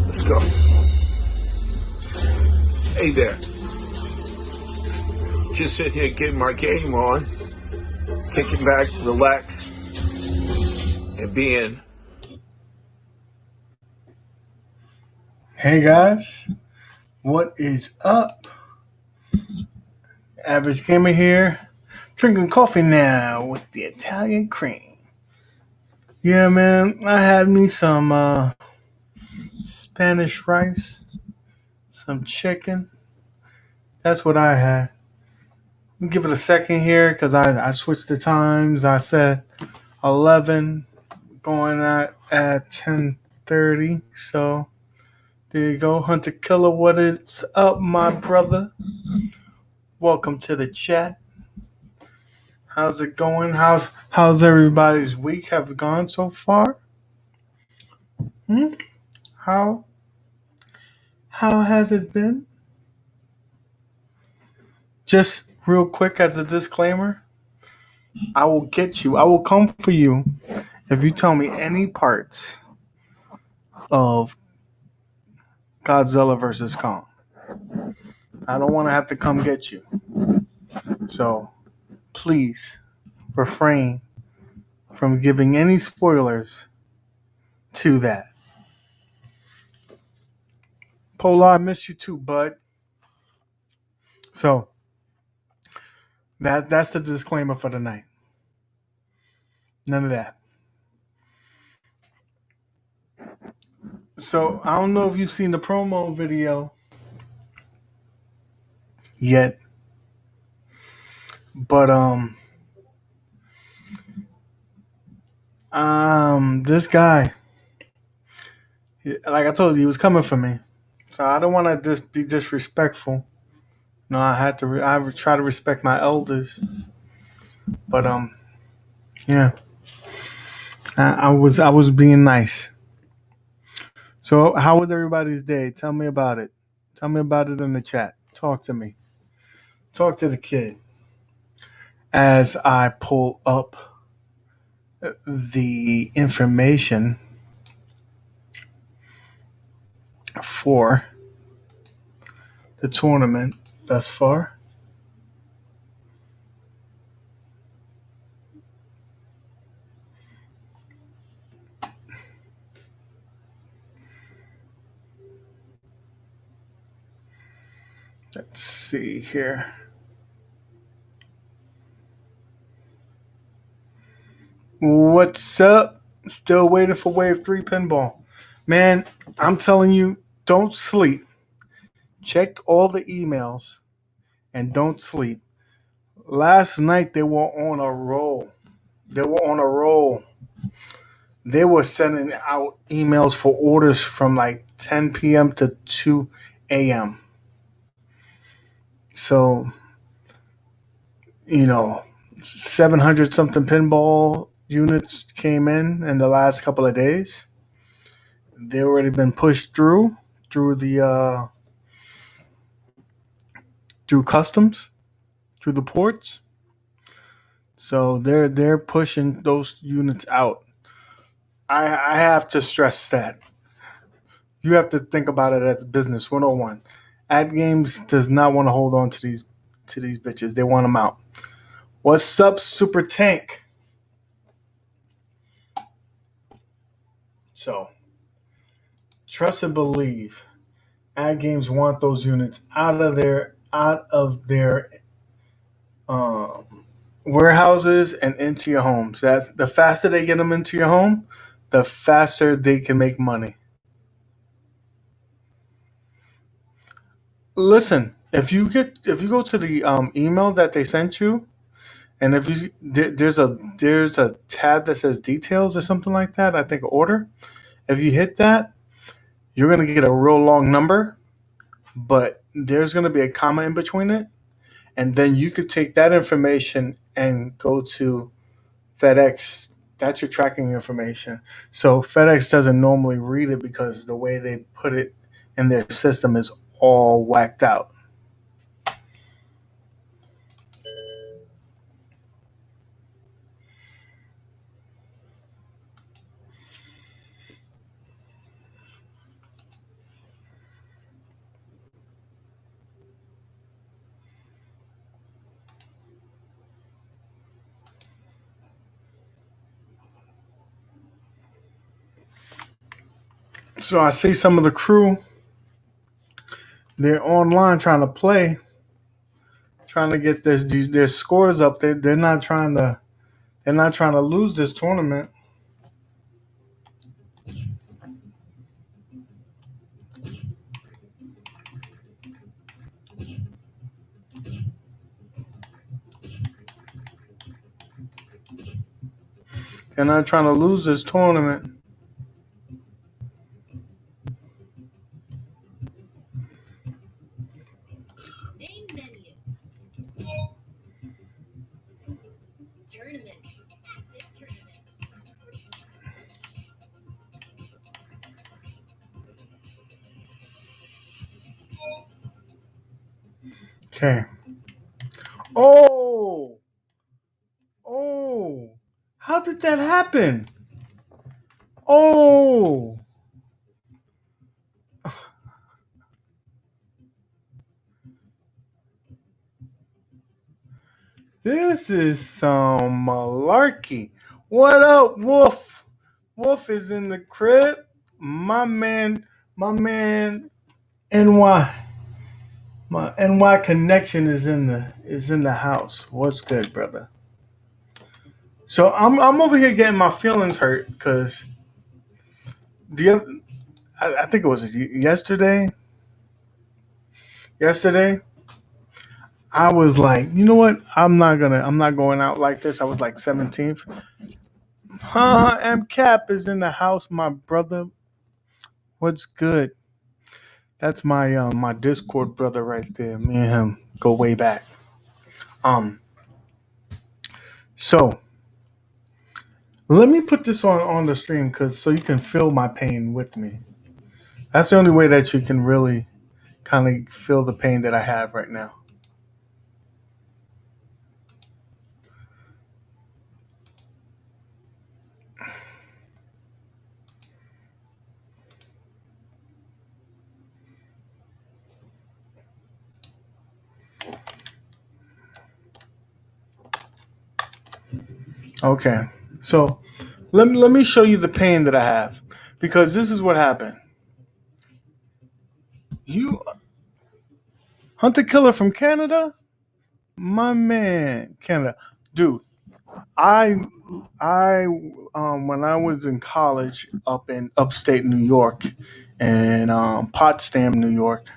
Let's go. Hey there. Just sitting here getting my game on, kicking back, relax, and being. Hey guys, what is up? Average Gamer here, drinking coffee now with the Italian cream. Yeah, man, I had me some Spanish rice, some chicken. That's what I had. Let me give it a second here because I switched the times. I said 11, going at 10:30. So there you go, Hunter Killer. What is up, my brother? Welcome to the chat. How's it going? How's everybody's week have gone so far? Hmm? How how has it been? Just real quick as a disclaimer, I will get you. I will come for you if you tell me any parts of Godzilla versus Kong. I don't want to have to come get you. So please refrain from giving any spoilers to that. Polar, I miss you too, bud. So that's the disclaimer for the night. None of that. So I don't know if you've seen the promo video yet, but this guy, like I told you, he was coming for me. So I don't want to just be disrespectful. No, I had to. I try to respect my elders, but yeah, I was being nice. So how was everybody's day? Tell me about it. Tell me about it in the chat. Talk to me. Talk to the kid as I pull up the information for the tournament thus far. Let's see here. What's up? Still waiting for Wave 3 pinball. Man, I'm telling you, don't sleep. Check all the emails and don't sleep. Last night they were on a roll. They were on a roll. They were sending out emails for orders from like 10 p.m. to 2 a.m. So, 700 something pinball units came in the last couple of days. They already been pushed through the through customs, through the ports. So they're pushing those units out. I have to stress that. You have to think about it as business 101. Ad Games does not want to hold on to these bitches. They want them out. What's up, Super Tank? So trust and believe. Ad Games want those units out of their warehouses and into your homes. That's the faster they get them into your home, the faster they can make money. Listen, if you go to the email that they sent you, and if you there's a tab that says details or something like that, I think order. If you hit that, you're gonna get a real long number, but there's gonna be a comma in between it, and then you could take that information and go to FedEx. That's your tracking information. So FedEx doesn't normally read it because the way they put it in their system is all whacked out. So I see some of the crew, they're online trying to play, trying to get their scores up. They're not trying to lose this tournament. They're not trying to lose this tournament. Okay. Oh, oh, how did that happen? Oh, this is some malarkey. What up, Wolf? Wolf is in the crib. My man, NY. My NY connection is in the house. What's good, brother? So I'm over here getting my feelings hurt because the other, I think it was yesterday. Yesterday, I was like, you know what? I'm not going out like this. I was like 17th. M Cap is in the house, my brother. What's good? That's my Discord brother right there. Me and him go way back. Um, so let me put this on the stream because so you can feel my pain with me. That's the only way that you can really kind of feel the pain that I have right now. Okay, so let me show you the pain that I have because this is what happened. You Hunter Killer from Canada, my man, Canada, dude. I I when I was in college up in upstate New York and Potsdam, New York,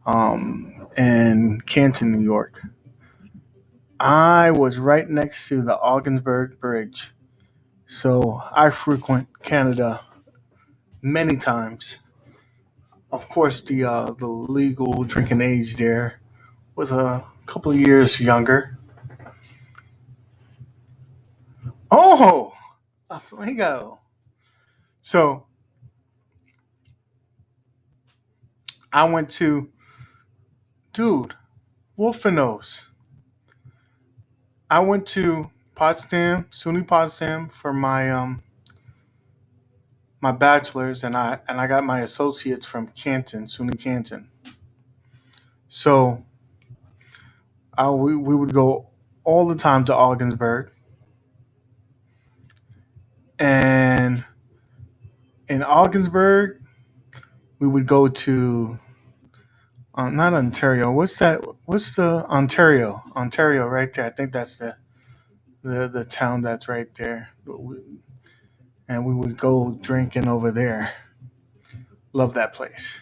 and Canton, New York. I was right next to the Augsburg Bridge, so I frequent Canada many times. Of course, the legal drinking age there was a couple of years younger. Oh, amigo. So I went to dude Wolfenos. I went to Potsdam, SUNY Potsdam, for my bachelor's, and I got my associates from Canton, SUNY Canton. So we would go all the time to Augsburg, and in Augsburg we would go to not Ontario. What's that? What's the Ontario? Ontario, right there. I think that's the town that's right there. And we would go drinking over there. Love that place.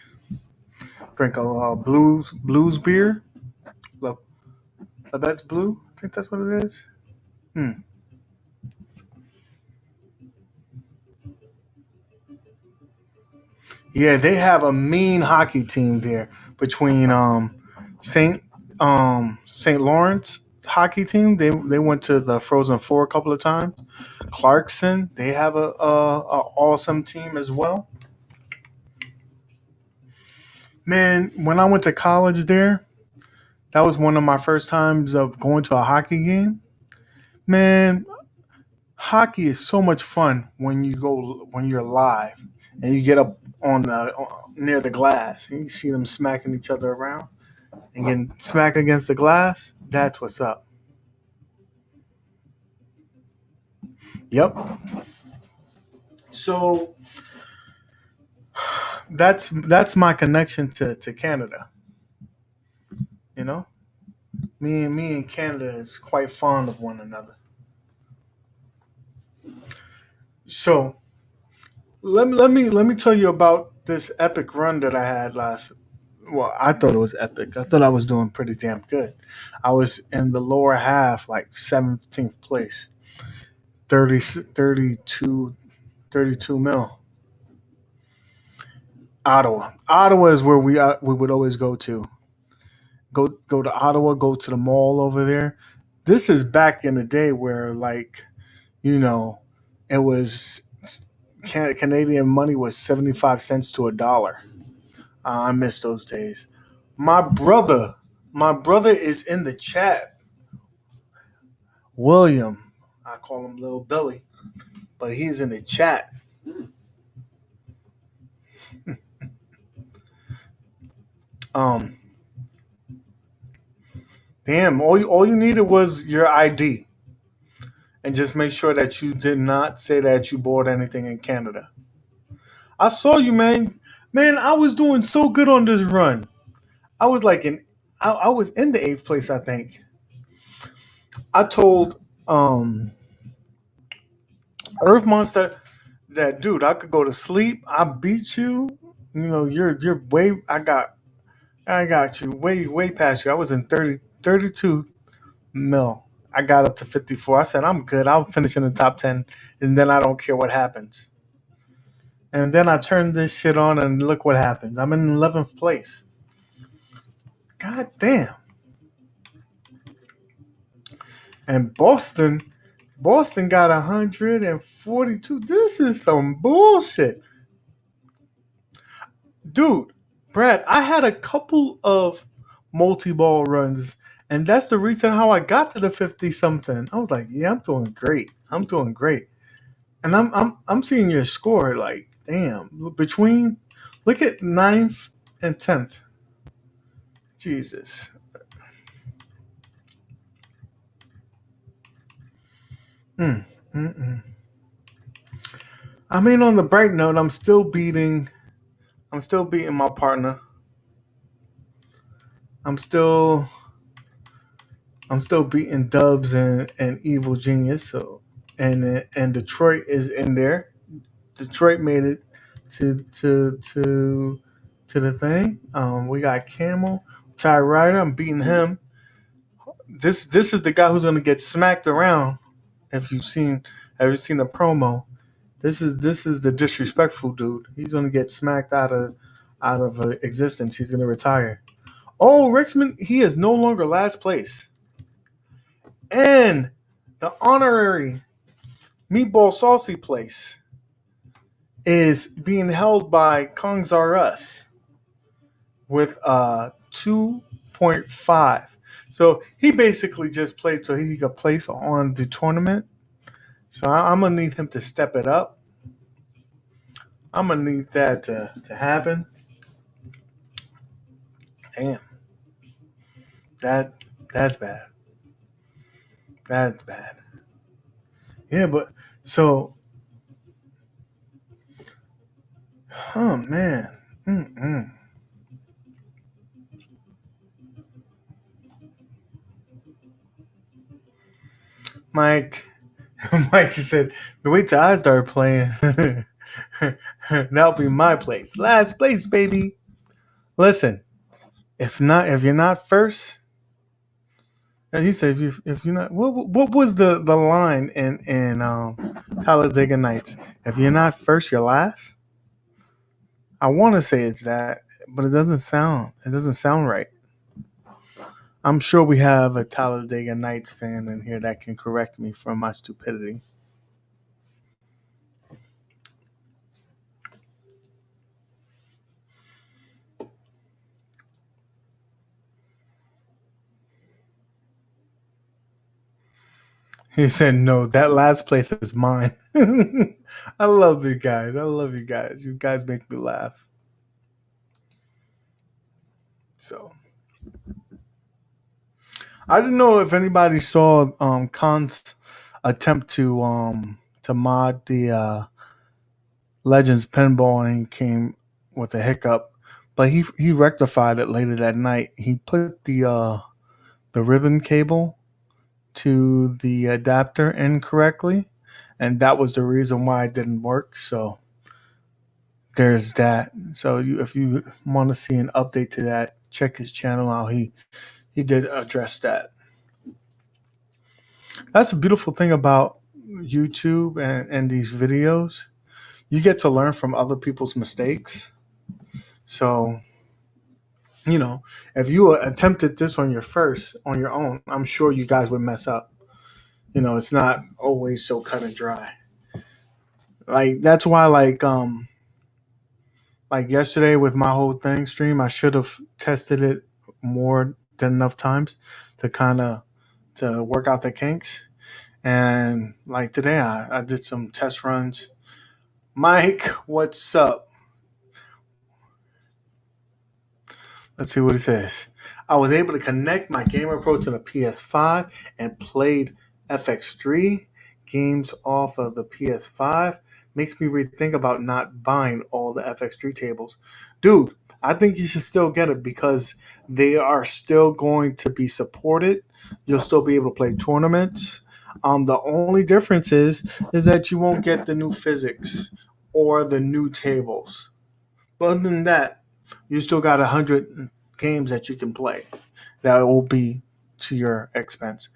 Drink a blues beer. La, Labatt's Blue. I think that's what it is. Hmm. Yeah, they have a mean hockey team there between Saint Saint Lawrence hockey team. They went to the Frozen Four a couple of times. Clarkson, they have a awesome team as well. Man, when I went to college there, that was one of my first times of going to a hockey game. Man, hockey is so much fun when you're live and you get up on the near the glass and you see them smacking each other around and getting smacked against the glass. That's what's up. Yep. So that's my connection to Canada. You know, me and Canada is quite fond of one another. So let me tell you about this epic run that I had last. Well, I thought it was epic. I thought I was doing pretty damn good. I was in the lower half, like 17th place, 30, 32, 32 mil. Ottawa. Ottawa is where we would always go to. Go to Ottawa. Go to the mall over there. This is back in the day where, like, you know, it was Canadian money was 75 cents to a dollar. I miss those days. My brother, my brother is in the chat. William, I call him Little Billy, but he's in the chat. Um, Damn, all you needed was your ID, and just make sure that you did not say that you bought anything in Canada. I saw you, man. Man, I was doing so good on this run. I was like I was in the eighth place, I think. I told Earth Monster that, dude, I could go to sleep. I beat you. You know, you're way. I got you way past you. I was in 32 mil. I got up to 54. I said I'm good. I'll finish in the top 10, and then I don't care what happens. And then I turned this shit on, and look what happens. I'm in 11th place. God damn. And Boston got 142. This is some bullshit. Dude, Brad, I had a couple of multi-ball runs, and that's the reason how I got to the 50 something. I was like, yeah, I'm doing great. I'm doing great. And I'm seeing your score, like, damn. Look at ninth and 10th. Jesus. Mm, mm, mm. I mean, on the bright note, I'm still beating my partner. I'm still I'm still beating Dubs and Evil Genius. So and Detroit is in there. Detroit made it to the thing. We got Camel, Ty Ryder. I'm beating him. This is the guy who's gonna get smacked around. If you've seen Have you seen the promo? This is the disrespectful dude. He's gonna get smacked out of existence. He's gonna retire. Oh, Rixman, he is no longer last place. And the honorary Meatball Saucy place is being held by Kongs R Us with 2.5. So he basically just played so he could place on the tournament. So I'm gonna need him to step it up. I'm gonna need that to happen. Damn, that that's bad. That's bad. Yeah, but so, oh man, Mm-mm. Mike, Mike said, wait till I start playing. That'll be my place. Last place, baby. Listen, if you're not first, and he said if you're not, what was the line in Talladega Nights? If you're not first, you're last. I want to say it's that, but it doesn't sound right. I'm sure we have a Talladega Nights fan in here that can correct me from my stupidity. He said, "No, that last place is mine." I love you guys. I love you guys. You guys make me laugh. So I didn't know if anybody saw Khan's attempt to mod the Legends pinball and came with a hiccup, but he rectified it later that night. He put the ribbon cable to the adapter incorrectly, and that was the reason why it didn't work. So there's that. So if you want to see an update to that, check his channel out. He did address that. That's a beautiful thing about YouTube and these videos. You get to learn from other people's mistakes. So, if you attempted this on your own, I'm sure you guys would mess up. It's not always so cut and dry. Like that's why like yesterday with my whole thing stream, I should have tested it more than enough times to kind of to work out the kinks. And like today, I did some test runs. Mike, what's up? Let's see what it says. I was able to connect my Gamer Pro to the PS5 and played FX3 games off of the PS5. Makes me rethink about not buying all the FX3 tables. Dude, I think you should still get it because they are still going to be supported. You'll still be able to play tournaments. The only difference is that you won't get the new physics or the new tables. But other than that, you still got 100 games that you can play that will be to your expense.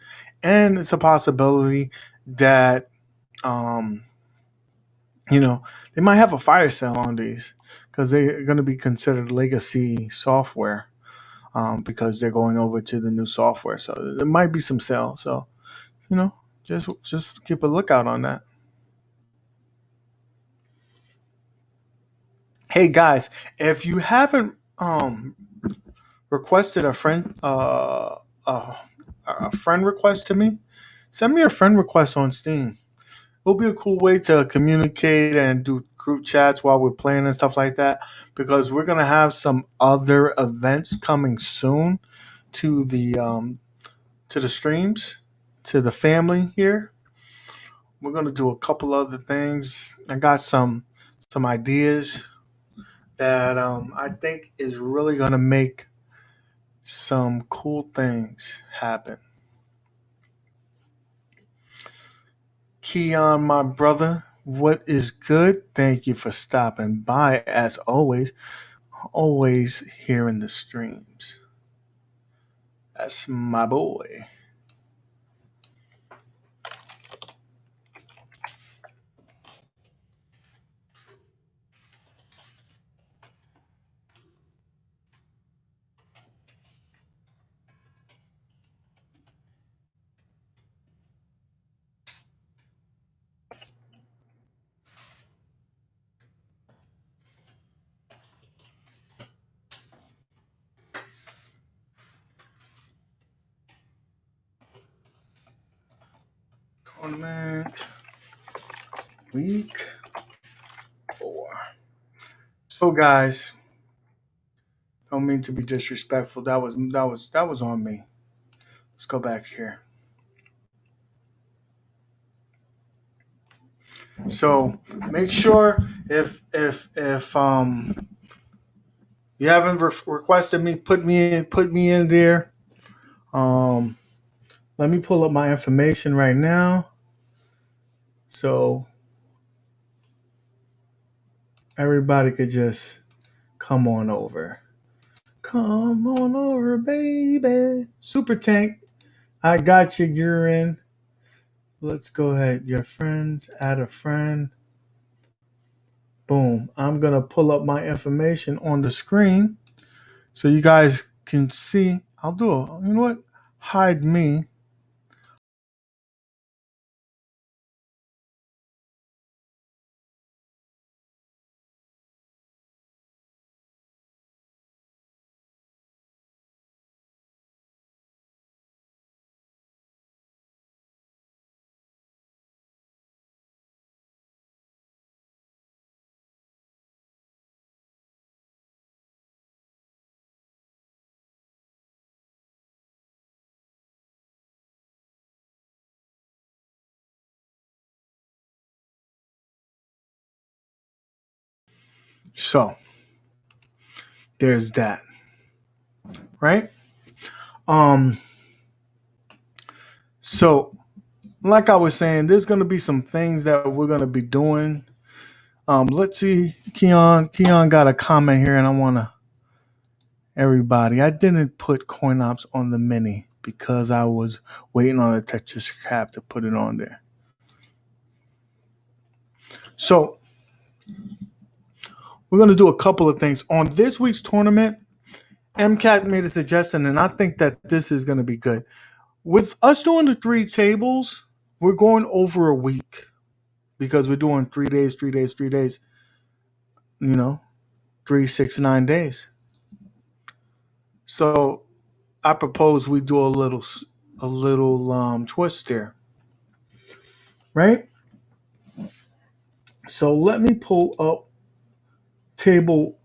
And it's a possibility that, um, they might have a fire sale on these because they're going to be considered legacy software because they're going over to the new software. So there might be some sale. So, you know, just keep a lookout on that. Hey guys, if you haven't requested a friend request to me, send me a friend request on Steam. It'll be a cool way to communicate and do group chats while we're playing and stuff like that. Because we're gonna have some other events coming soon to the streams, to the family here. We're gonna do a couple other things. I got some ideas that I think is really gonna make some cool things happen. Keon, my brother, what is good? Thank you for stopping by as always. Always here in the streams. That's my boy. Tournament week 4. So guys, don't mean to be disrespectful. That was on me. Let's go back here. So make sure if you haven't requested me, put me in there. Um, Let me pull up my information right now. So everybody could just come on over. Come on over, baby. Super Tank, I got you. You're in. Let's go ahead. Your friends, add a friend. Boom. I'm going to pull up my information on the screen so you guys can see. I'll do it. You know what? Hide me. So there's that, right? Um, so like I was saying, there's gonna be some things that we're gonna be doing. Let's see, Keon got a comment here, and I wanna everybody. I didn't put coin ops on the mini because I was waiting on the Tetris cap to put it on there. So we're gonna do a couple of things on this week's tournament. MCAT made a suggestion, and I think that this is gonna be good. With us doing the 3 tables, we're going over a week because we're doing 3 days, 3 days, 3 days. 3, 6, 9 days. So I propose we do a little twist there, right? So let me pull up table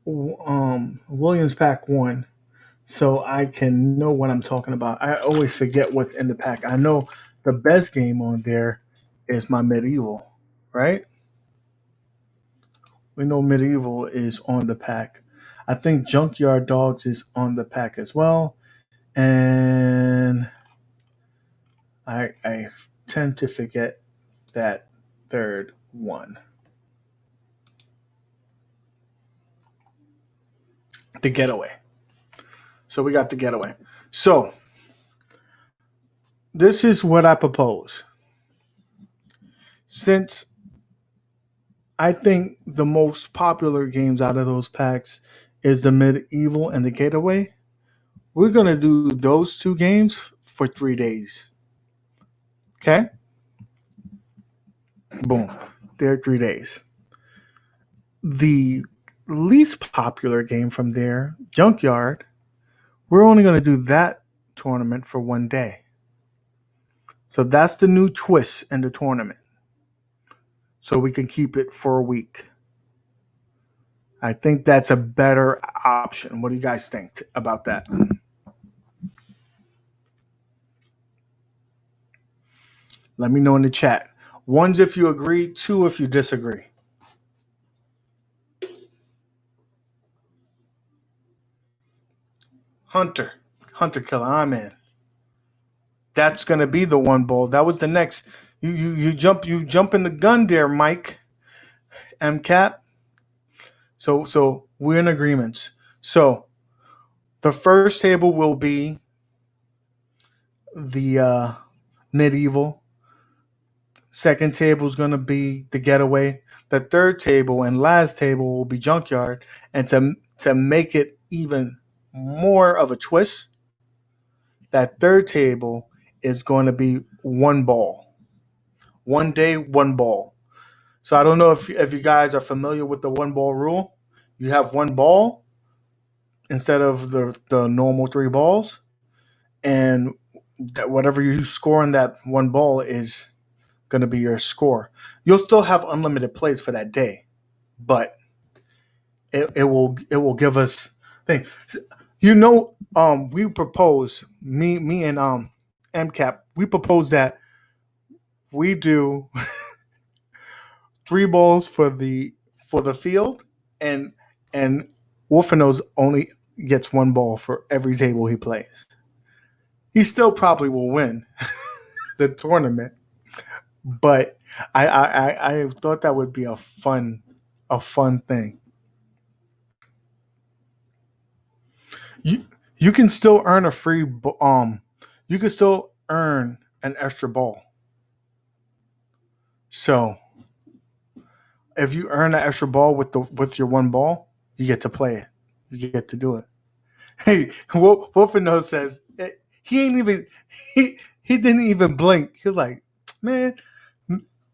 Williams pack 1 so I can know what I'm talking about. I always forget what's in the pack. I know the best game on there is my medieval, right? We know medieval is on the pack. I think Junkyard Dogs is on the pack as well. And I tend to forget that third one. The Getaway. So we got the Getaway. So this is what I propose. Since I think the most popular games out of those packs is the Medieval and the Getaway, we're going to do those 2 games for 3 days. Okay? Boom. They're 3 days. The least popular game from there, Junkyard, we're only going to do that tournament for 1 day. So that's the new twist in the tournament. So we can keep it for a week. I think that's a better option. What do you guys think about that? Let me know in the chat. 1's if you agree, 2 if you disagree. Hunter Killer, I'm in. That's gonna be the 1 ball. That was the next. You jump in the gun there, Mike. MCAP. So we're in agreement. So the first table will be the medieval. Second table is going to be the Getaway. The third table and last table will be Junkyard. And to make it even more of a twist, that third table is going to be 1 ball. 1 day, 1 ball. So I don't know if you guys are familiar with the 1 ball rule. You have 1 ball instead of the normal 3 balls. And whatever you score in that 1 ball is going to be your score. You'll still have unlimited plays for that day, but it will give us thing. We propose me and MCAP. We propose that we do 3 balls for the field, and Wolfenos only gets 1 ball for every table he plays. He still probably will win the tournament, but I thought that would be a fun thing. You can still earn a free you can still earn an extra ball. So if you earn an extra ball with your 1 ball, you get to play it. You get to do it. Hey, Wolfeno says he ain't even he didn't even blink. He's like, man,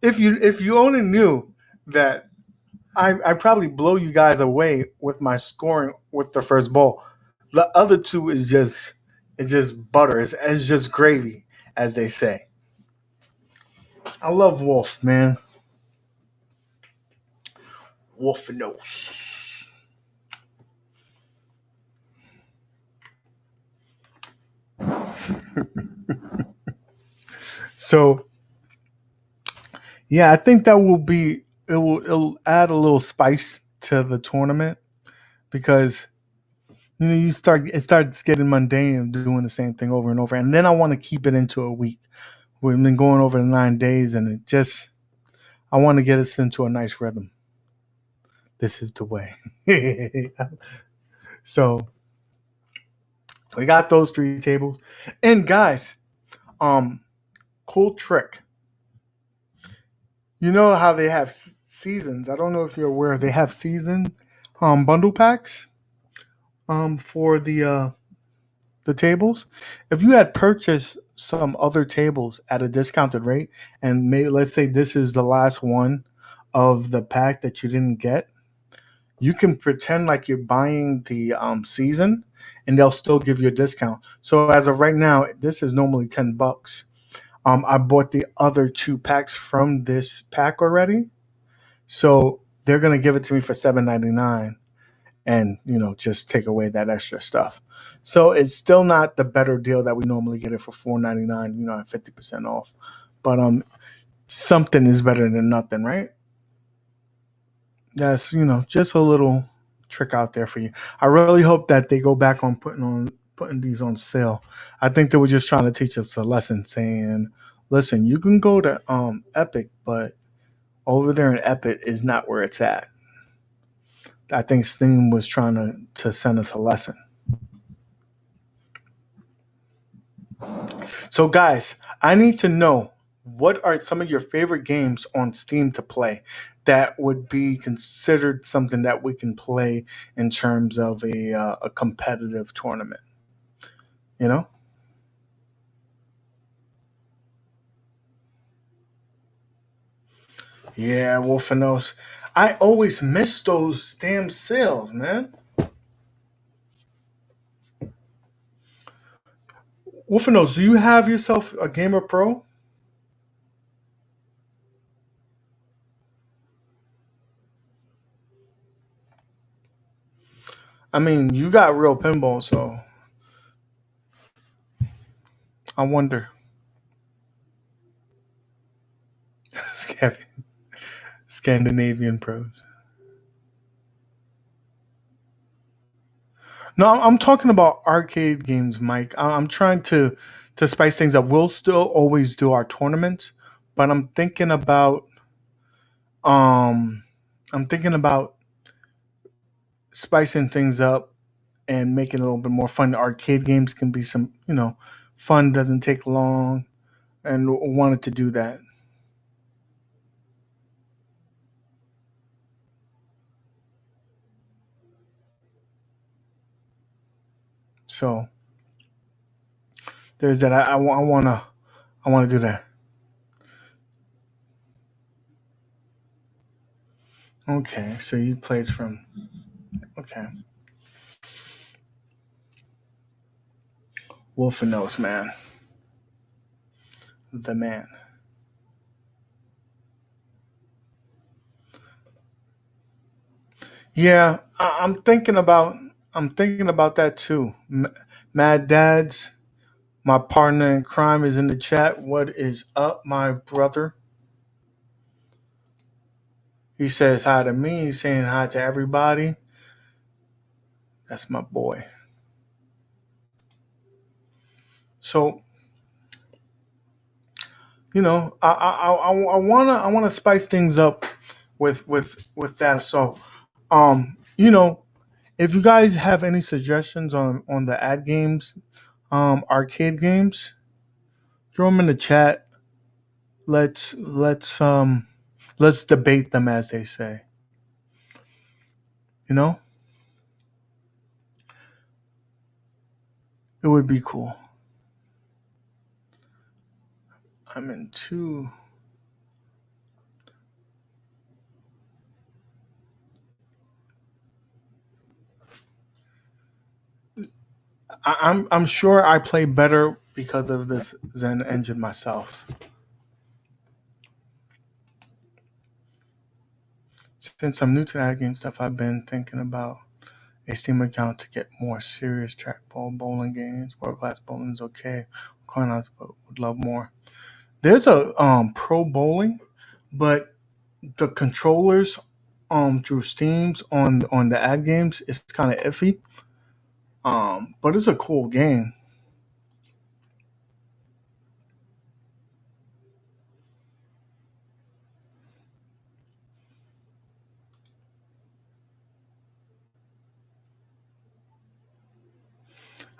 if you only knew that I probably blow you guys away with my scoring with the first ball. The other 2 is just butter. It's just gravy, as they say. I love Wolf, man. Wolf knows. So yeah, I think that will be it'll add a little spice to the tournament because it starts getting mundane of doing the same thing over and over. And then I want to keep it into a week. We've been going over the 9 days, and I want to get us into a nice rhythm. This is the way. So we got those 3 tables. And guys, um, cool trick. You know how they have seasons. I don't know if you're aware. They have season bundle packs for the tables. If you had purchased some other tables at a discounted rate, and maybe let's say this is the last one of the pack that you didn't get, you can pretend like you're buying the season, and they'll still give you a discount. So as of right now, this is normally $10. I bought the other 2 packs from this pack already, so they're gonna give it to me for $7.99, and just take away that extra stuff. So it's still not the better deal that we normally get it for $4.99, at 50% off. But something is better than nothing, right? That's just a little trick out there for you. I really hope that they go back on putting these on sale. I think they were just trying to teach us a lesson, saying, listen, you can go to Epic, but over there in Epic is not where it's at. I think Steam was trying to send us a lesson. So, guys, I need to know, what are some of your favorite games on Steam to play that would be considered something that we can play in terms of a competitive tournament? You know? Yeah, Wolfenos. I always miss those damn sales, man. Wolfenos, do you have yourself a Gamer Pro? I mean, you got real pinball, so I wonder. Scandinavian pros. No, I'm talking about arcade games, Mike. I'm trying to spice things up. We'll still always do our tournaments, but um I'm thinking about spicing things up and making it a little bit more fun. Arcade games can be some, fun, doesn't take long, and wanted to do that. So there's that. I wanna do that. Okay, so you plays from okay. Wolfenos, man, the man. Yeah, I'm thinking about that too. Mad Dads, my partner in crime, is in the chat. What is up, my brother? He says hi to me. He's saying hi to everybody. That's my boy. So I wanna spice things up with that. So if you guys have any suggestions on the ad games, arcade games, throw them in the chat. Let's debate them, as they say. You know, it would be cool. I'm in two. I'm sure I play better because of this Zen engine myself. Since I'm new to that game stuff, I've been thinking about a Steam account to get more serious trackball bowling games. World class bowling is okay. Coinhouse, but would love more. There's a pro bowling, but the controllers through Steam's on the ad games is kind of iffy. But it's a cool game.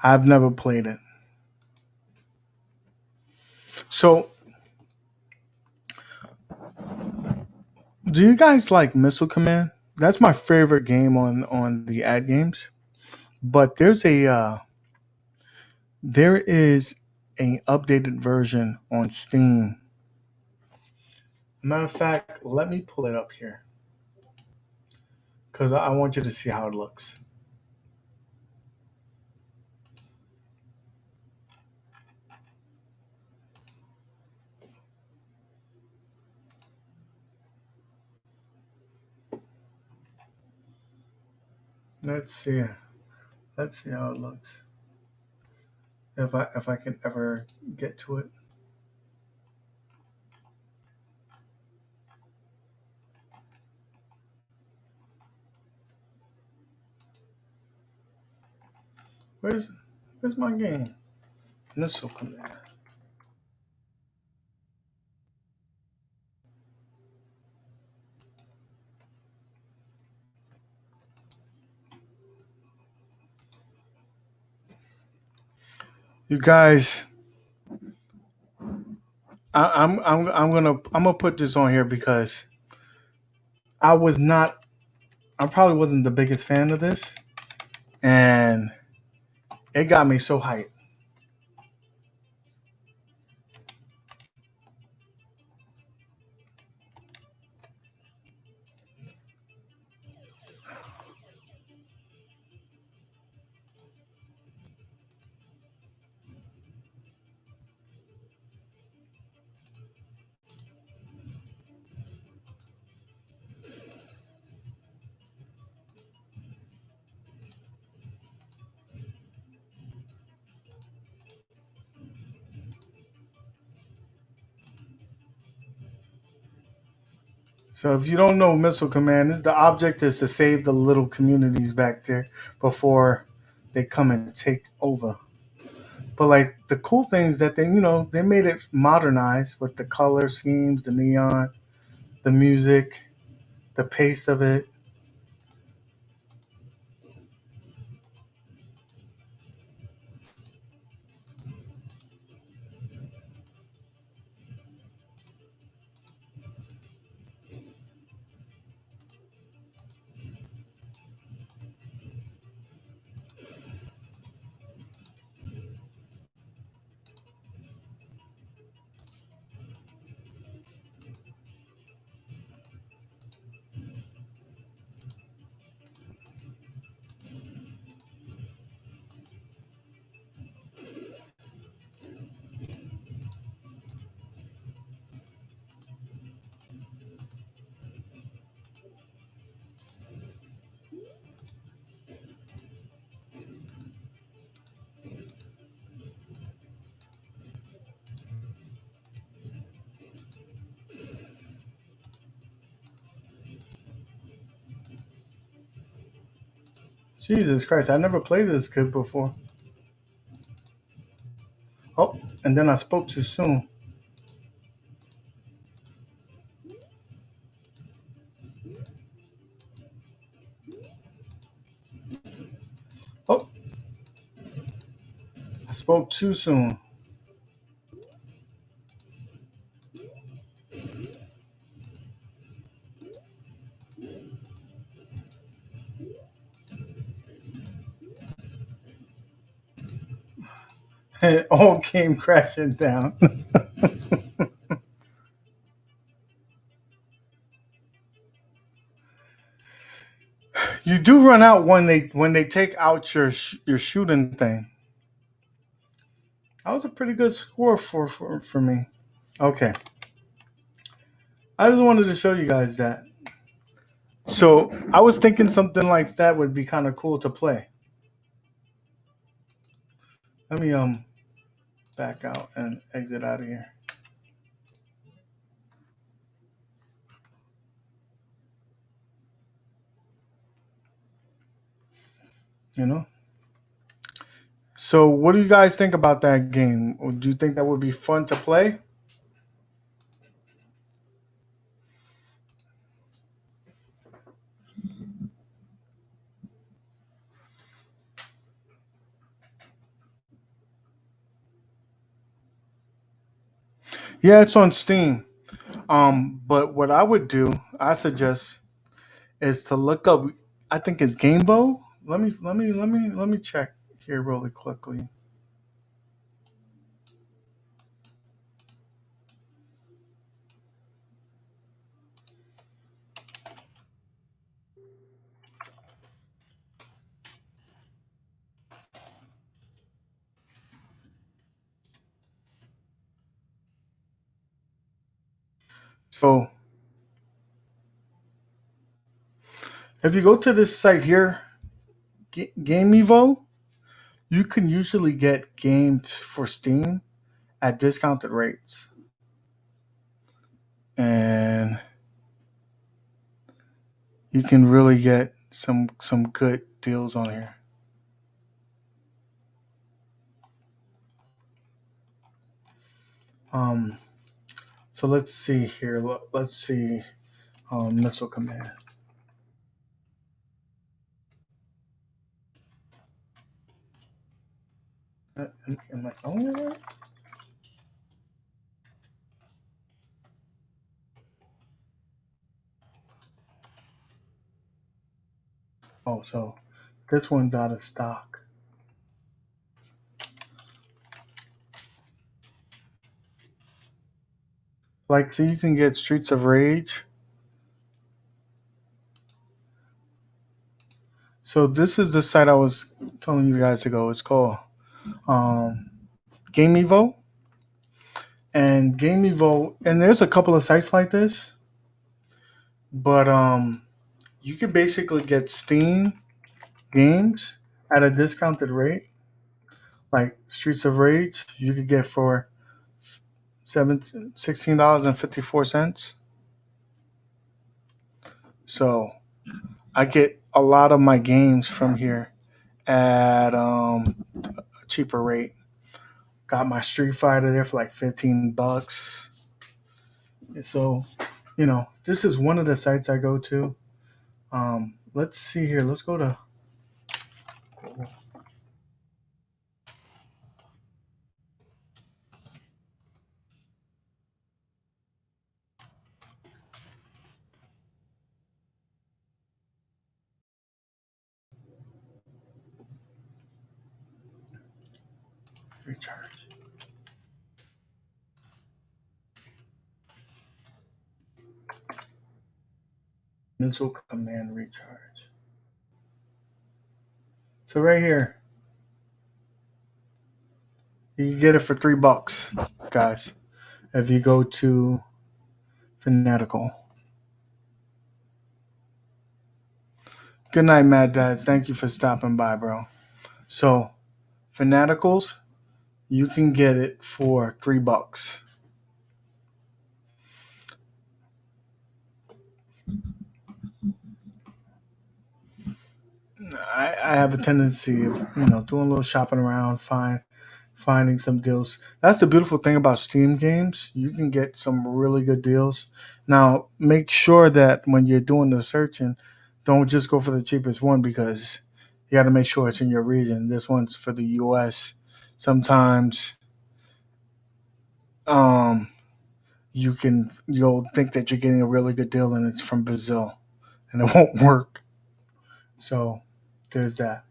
I've never played it. So, do you guys like Missile Command? That's my favorite game on the ad games. But there is a updated version on Steam. Matter of fact, let me pull it up here because I want you to see how it looks. Let's see. Let's see how it looks. If I can ever get to it. Where's where's my game? Missile Command. You guys, I'm gonna put this on here because I was not I probably wasn't the biggest fan of this, and it got me so hyped. So if you don't know Missile Command, the object is to save the little communities back there before they come and take over. But like the cool things that they made it modernized with the color schemes, the neon, the music, the pace of it. Jesus Christ, I never played this good before. Oh, and then I spoke too soon. Oh, I spoke too soon. It all came crashing down. You do run out when they take out your shooting thing. That was a pretty good score for me. Okay, I just wanted to show you guys that. So I was thinking something like that would be kind of cool to play. Let me back out and exit out of here. You know. So, what do you guys think about that game? Or do you think that would be fun to play? Yeah, it's on Steam. But what I would do, I suggest, is to look up. I think it's Gamebo. Let me check here really quickly. So, if you go to this site here, Gameevo, you can usually get games for Steam at discounted rates, and you can really get some good deals on here. Um, so let's see here. Let's see. Missile command. Am I on it right? Oh, so this one's out of stock. Like, so you can get Streets of Rage. So this is the site I was telling you guys to go. It's called um, Game Evo, and Game Evo, and there's a couple of sites like this, but you can basically get Steam games at a discounted rate. Like Streets of Rage, you could get for $16.54. So I get a lot of my games from here at a cheaper rate. Got my Street Fighter there for like $15. And so, this is one of the sites I go to. Let's see here. Let's go to recharge. Missile command recharge. So right here, you can get it for $3, guys. If you go to Fanatical. Good night, Mad Dads. Thank you for stopping by, bro. So, Fanaticals, you can get it for $3. I have a tendency of doing a little shopping around, finding some deals. That's the beautiful thing about Steam games. You can get some really good deals. Now, make sure that when you're doing the searching, don't just go for the cheapest one because you got to make sure it's in your region. This one's for the U.S. Sometimes um, you'll think that you're getting a really good deal and it's from Brazil, and it won't work. So there's that.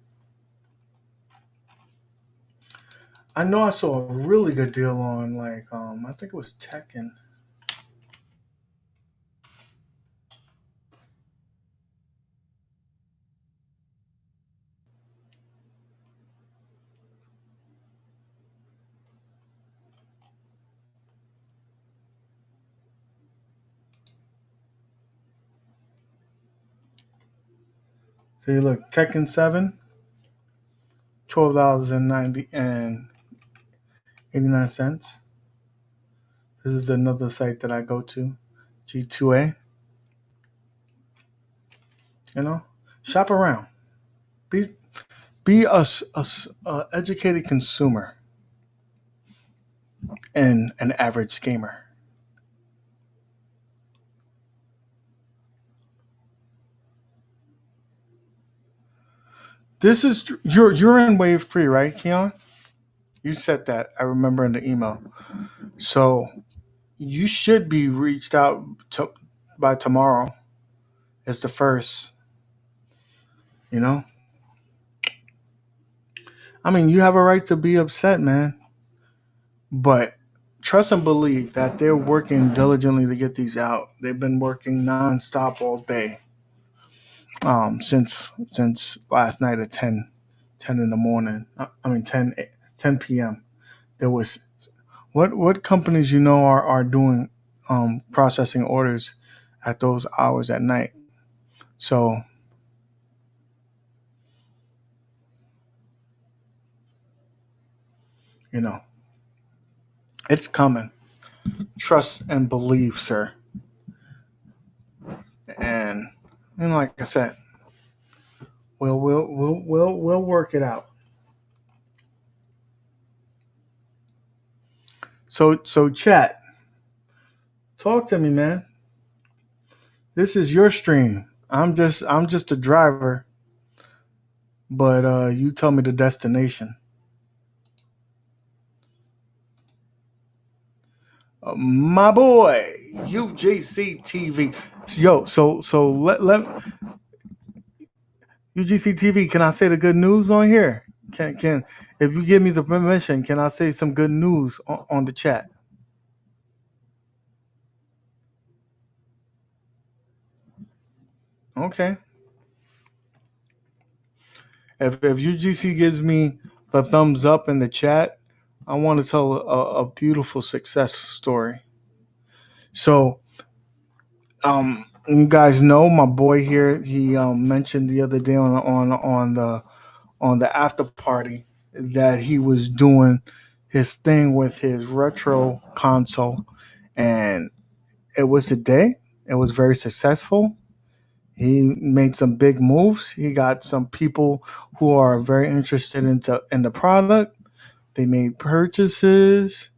I know I saw a really good deal on like I think it was Tekken. So you look Tekken 7, $12.89. This is another site that I go to, G2A. You know, shop around. Be Be a educated consumer and an average gamer. This is you're in wave three, right, Keon? You said that. I remember in the email. So you should be reached out to by tomorrow. It's the first. You know. I mean, you have a right to be upset, man. But trust and believe that they're working diligently to get these out. They've been working nonstop all day. Since last night at 10 in the morning. I mean 10 p.m. There was what companies are doing processing orders at those hours at night. So you know it's coming. Trust and believe, sir. And like I said, we'll work it out. So chat, talk to me, man. This is your stream. I'm just a driver, but you tell me the destination. My boy, UGC TV. Yo, so let UGC TV. Can I say the good news on here? Can if you give me the permission, can I say some good news on the chat? Okay. If UGC gives me the thumbs up in the chat, I want to tell a beautiful success story. So, you guys know my boy here. He mentioned the other day on the after party that he was doing his thing with his retro console, and it was a day. It was very successful. He made some big moves. He got some people who are very interested in the product. They made purchases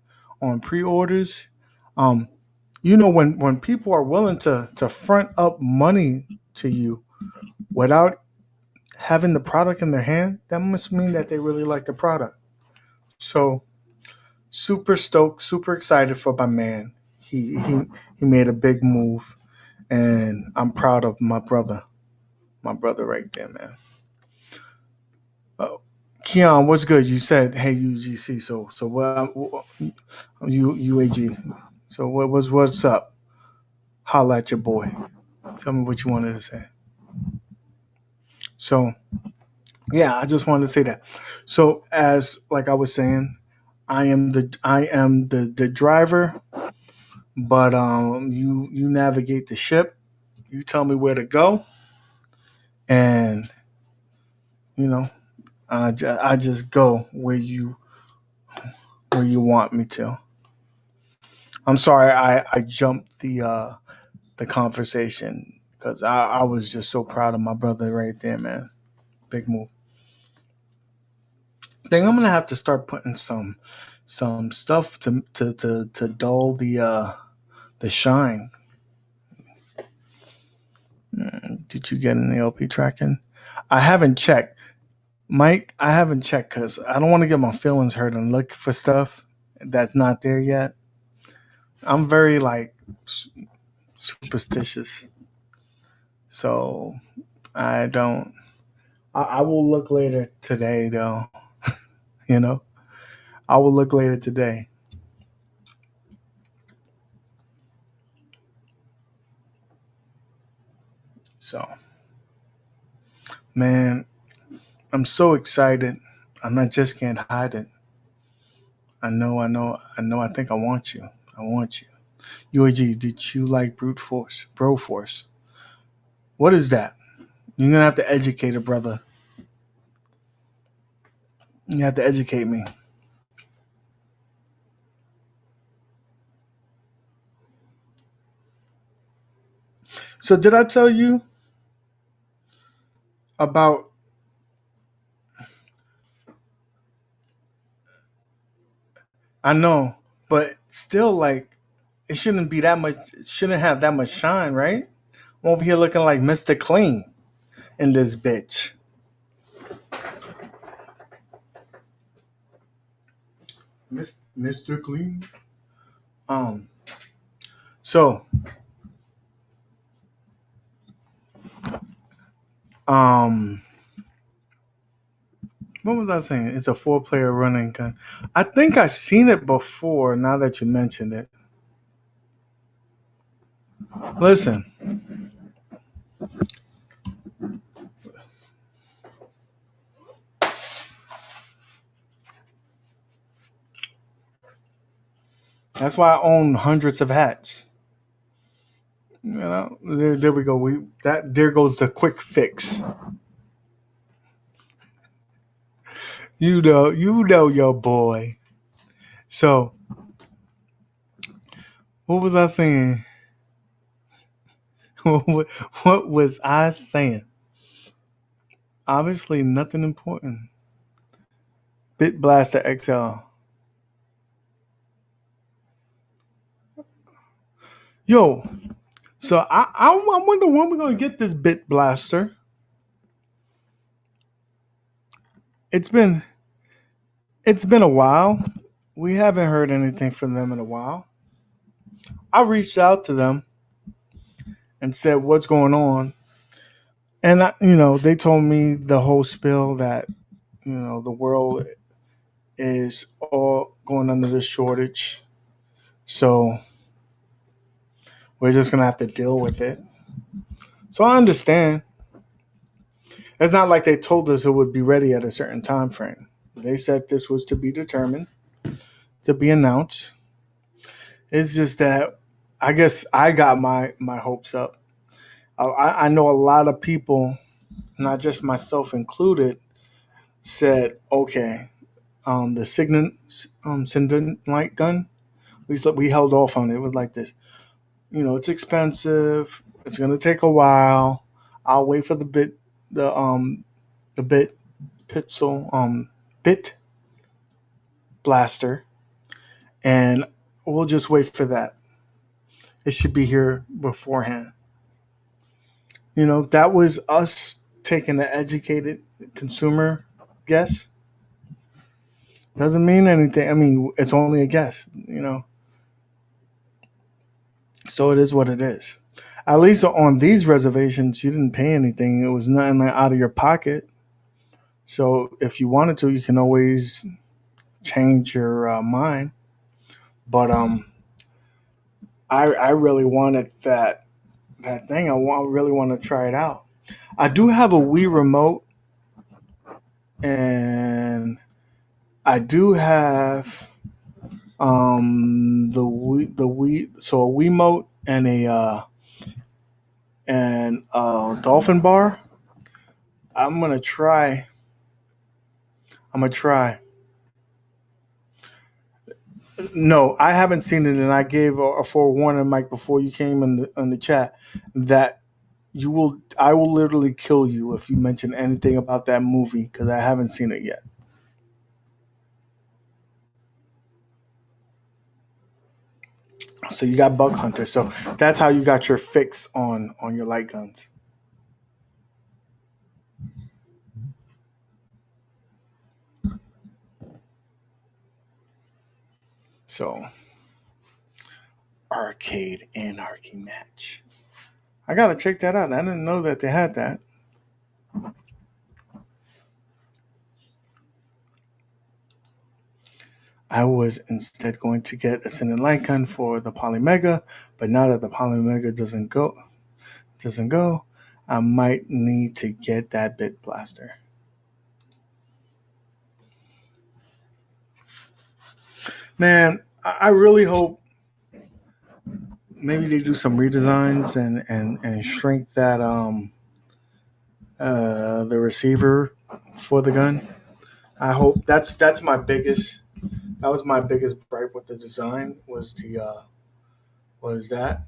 on pre-orders. Um, when people are willing to front up money to you without having the product in their hand, that must mean that they really like the product. So super stoked, super excited for my man. He made a big move, and I'm proud of my brother right there, man. Uh, Keon, what's good? You said, "Hey UGC." So what? UAG. So what's up? Holla at your boy. Tell me what you wanted to say. So yeah, I just wanted to say that. So as like I was saying, I am the driver, but you navigate the ship. You tell me where to go, and you know I just go where you want me to. I'm sorry I jumped the conversation because I was just so proud of my brother right there, man. Big move. I think I'm gonna have to start putting some stuff to dull the shine. Did you get an LP tracking? I haven't checked, Mike. I haven't checked because I don't want to get my feelings hurt and look for stuff that's not there yet. I'm very like superstitious, so I don't. I will look later today, though. You know, I will look later today. So, man, I'm so excited, and I just can't hide it. I know. I think I want you. I want you. UAG, did you like brute force, bro force? What is that? You're gonna have to educate a brother. You have to educate me. So, did I tell you about I know, but still, like, it shouldn't be that much. It shouldn't have that much shine, right? I'm over here looking like Mr. Clean in this bitch. Mr. Clean. Um. So, um, what was I saying? It's a four-player running gun. I think I've seen it before. Now that you mentioned it, listen. That's why I own hundreds of hats. You know, there we go. There goes the quick fix. You know your boy. So, what was I saying? What was I saying? Obviously, nothing important. Bit Blaster XL. Yo, so I wonder when we're gonna get this Bit Blaster. It's been it's been a while. We haven't heard anything from them in a while. I reached out to them and said, "What's going on?" And they told me the whole spiel that the world is all going under this shortage, so we're just gonna have to deal with it. So I understand. It's not like they told us it would be ready at a certain time frame. They said this was to be determined, to be announced. It's just that I guess I got my hopes up. I know a lot of people, not just myself included, said, okay, the Signet light gun, we held off on it. It was like this. It's expensive. It's gonna take a while. I'll wait for the pixel bit blaster, and we'll just wait for that. It should be here beforehand. That was us taking an educated consumer guess. Doesn't mean anything. I mean, it's only a guess. So it is what it is. At least on these reservations, you didn't pay anything. It was nothing out of your pocket. So if you wanted to, you can always change your mind. But I really wanted that thing. Really want to try it out. I do have a Wii remote, and I do have the Wii, so a Wiimote and a dolphin bar. I'm gonna try. I'm gonna try. No, I haven't seen it, and I gave a forewarning, Mike, before you came in the chat that I will literally kill you if you mention anything about that movie because I haven't seen it yet. So you got Bug Hunter. So that's how you got your fix on your light guns. So arcade anarchy match. I gotta check that out. I didn't know that they had that. I was instead going to get a Ascendant Light Gun for the Polymega, but now that the Polymega doesn't go, I might need to get that Bit Blaster. Man, I really hope maybe they do some redesigns and shrink the receiver for the gun. I hope that's my biggest. That was my biggest gripe with the design was that.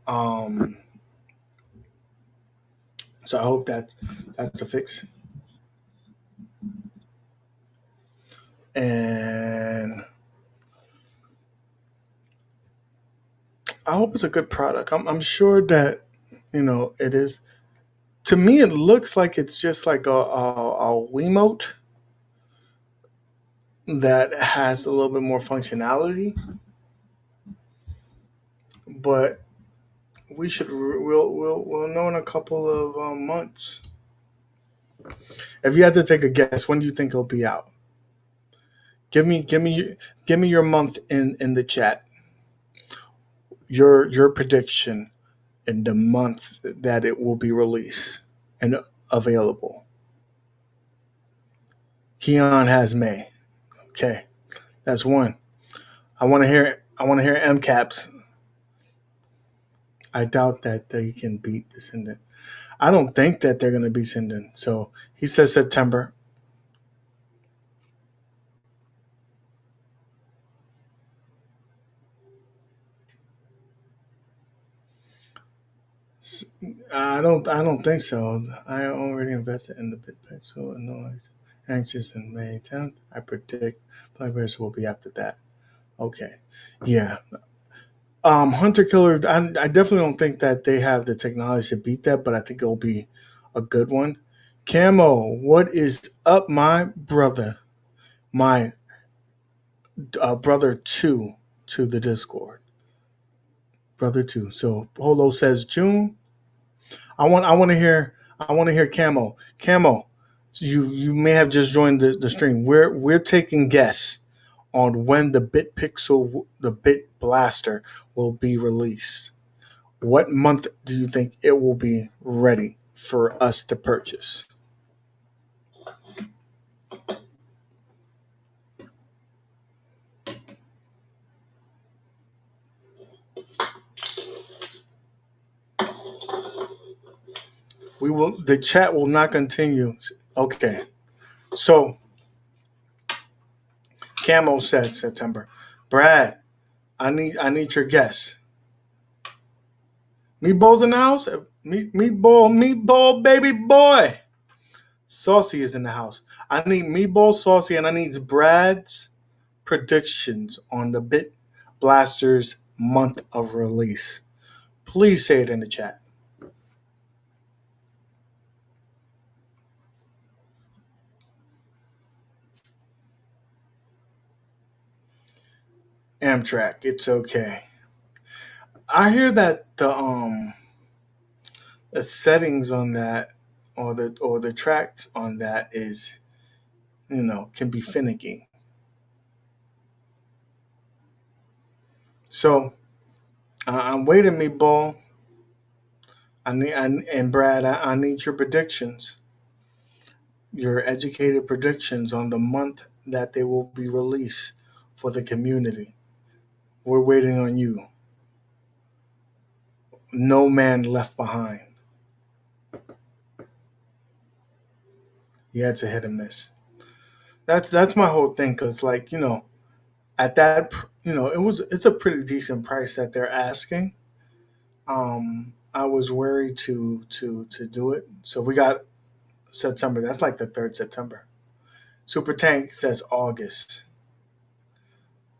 Um, so I hope that's a fix. and I hope it's a good product. I'm sure that it is. To me, it looks like it's just like a Wiimote that has a little bit more functionality, but we'll know in a couple of months. If you had to take a guess, when do you think it'll be out? Give me your month in the chat. Your prediction in the month that it will be released and available. Keon has May. Okay, that's one. I want to hear MCAPs. I doubt that they can beat Descendant. I don't think that they're going to be Descendant. So he says September. I don't think so. I already invested in the BitPay, so annoyed, anxious, and May 10th. I predict Blackberries will be after that. Okay, yeah. Hunter Killer. I definitely don't think that they have the technology to beat that, but I think it'll be a good one. Camo, what is up, my brother? My brother to the Discord, brother two. So Polo says June. I want to hear Camo. Camo, you may have just joined the stream. We're taking guess on when the Bit Blaster will be released. What month do you think it will be ready for us to purchase? The chat will not continue. Okay. So Camo said September. Brad, I need your guess. Meatballs in the house? Meatball, baby boy. Saucy is in the house. I need Meatball Saucy and I need Brad's predictions on the Bit Blasters month of release. Please say it in the chat. Amtrak, it's okay. I hear that the settings on that or the tracks on that is can be finicky. So I'm waiting, Meatball. And Brad, I need your predictions, your educated predictions on the month that they will be released for the community. We're waiting on you. No man left behind. Yeah, it's a hit and miss. That's my whole thing. Cause at that it's a pretty decent price that they're asking. I was worried to do it. So we got September. That's like the third September. Super Tank says August.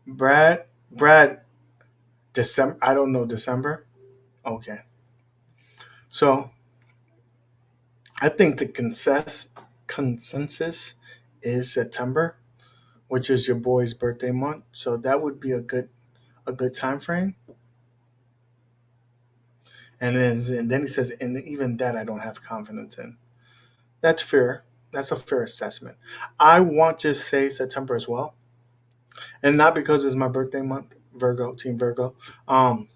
Brad, December. I don't know December. Okay. So I think the consensus is September, which is your boy's birthday month. So that would be a good time frame. And then he says, and even that I don't have confidence in. That's fair. That's a fair assessment. I want to say September as well, and not because it's my birthday month, Virgo, Team Virgo. Um,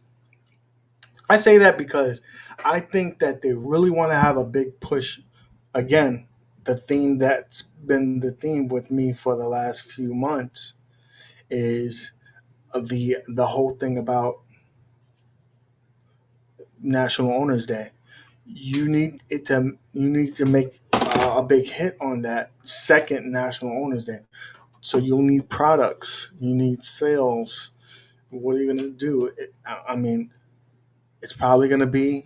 I say that because I think that they really want to have a big push. Again, the theme that's been the theme with me for the last few months is the whole thing about National Owners Day. You need to make a big hit on that second National Owners Day. So you'll need products, you need sales. What are you gonna do? I mean, it's probably gonna be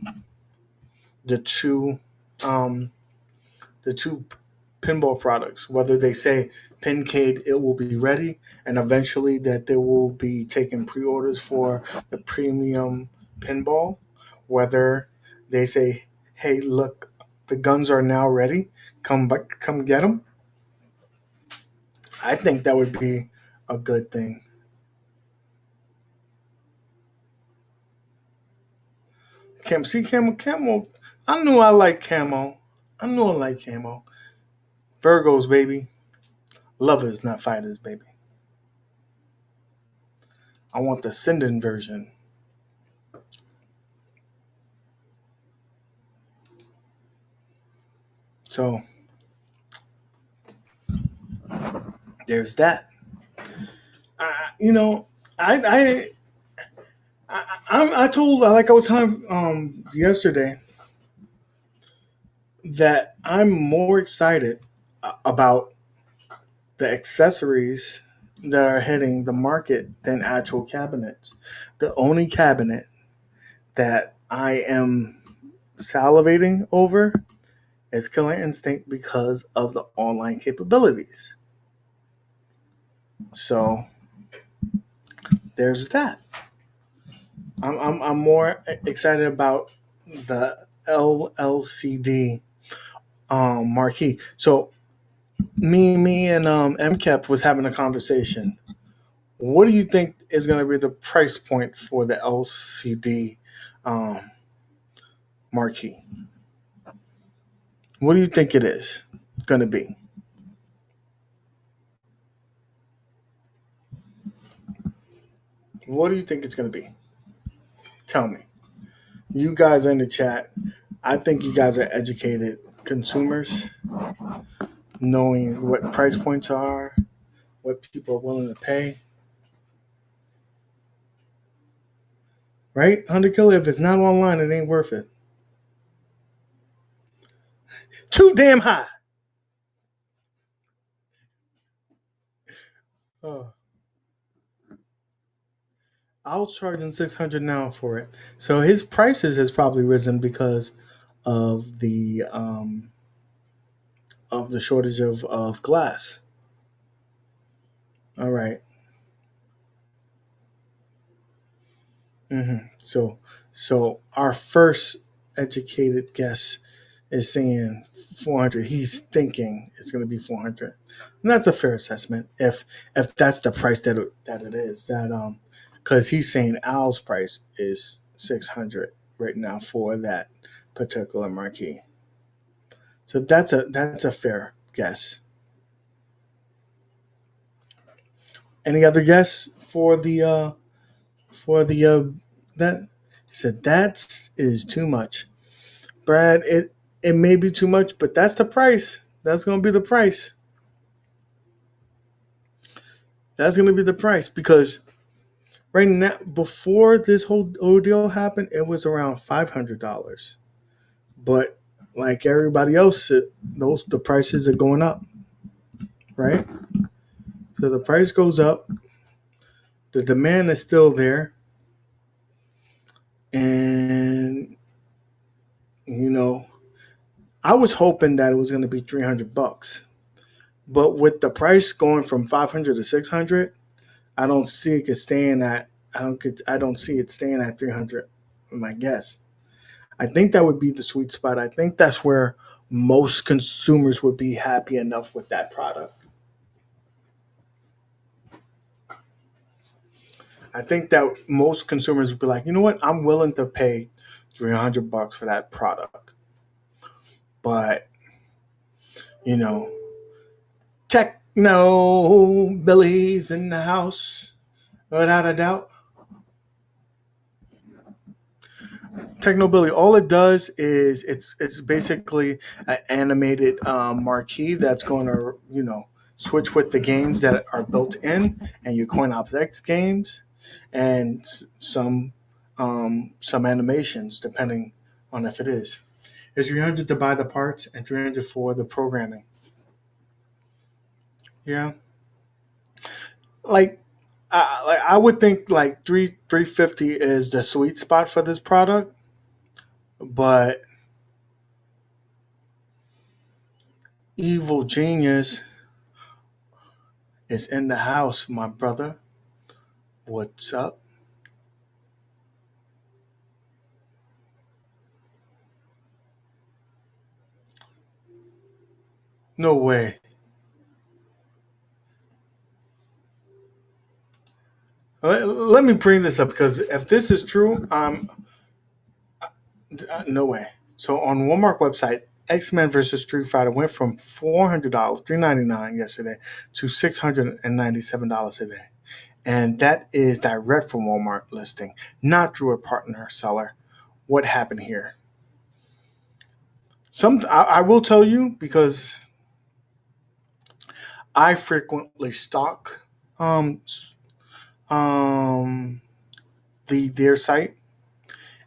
the two, um, the two. pinball products. Whether they say Pincade, it will be ready, and eventually that they will be taking pre-orders for the premium pinball. Whether they say, "Hey, look, the guns are now ready. Come get them." I think that would be a good thing. Camo. I knew I like camo. I knew I like camo. Virgos, baby. Lovers, not fighters, baby. I want the Sinden version. So there's that. You know, I I told like I was telling yesterday that I'm more excited about the accessories that are hitting the market than actual cabinets. The only cabinet that I am salivating over is Killer Instinct because of the online capabilities. So there's that. I'm more excited about the LLCD marquee. So me and MCAP was having a conversation. What do you think is going to be the price point for the LCD um, marquee? What do you think it is going to be? What do you think it's going to be? Tell me. You guys are in the chat. I think you guys are educated consumers, knowing what price points are, what people are willing to pay. Right? 100 killer, if it's not online, it ain't worth it. Too damn high. Oh, I was charging 600 now for it. So his prices has probably risen because of the shortage of glass. All right. So our first educated guess is saying 400. He's thinking it's going to be 400, and that's a fair assessment. If that's the price that it is, that because he's saying Al's price is 600 right now for that particular marquee. So that's a fair guess. Any other guess for the that he said that is too much. Brad, it may be too much, but that's the price. That's going to be the price. That's going to be the price because right now, before this whole ordeal happened, it was around $500. But like everybody else, those the prices are going up, right? So the price goes up. The demand is still there, and you know, I was hoping that it was going to be $300, but with the price going from 500 to 600, I don't see it staying at. I don't see it staying at 300. My guess. I think that would be the sweet spot. I think that's where most consumers would be happy enough with that product. I think that most consumers would be like, you know what, I'm willing to pay $300 for that product. But you know, techno Billy's in the house without a doubt. Technobilly, all it does is it's basically an animated marquee that's going to switch with the games that are built in, and your CoinOps X games, and some animations depending on if it is. It's 300 to buy the parts and 300 for the programming. Yeah, like I would think like 350 is the sweet spot for this product, but Evil Genius is in the house, my brother. What's up? No way. Let me bring this up because if this is true, no way. So on Walmart website, X Men versus Street Fighter went from $400, $399 yesterday, to $697 today, and that is direct from Walmart listing, not through a partner seller. What happened here? I will tell you because I frequently stock um um their site,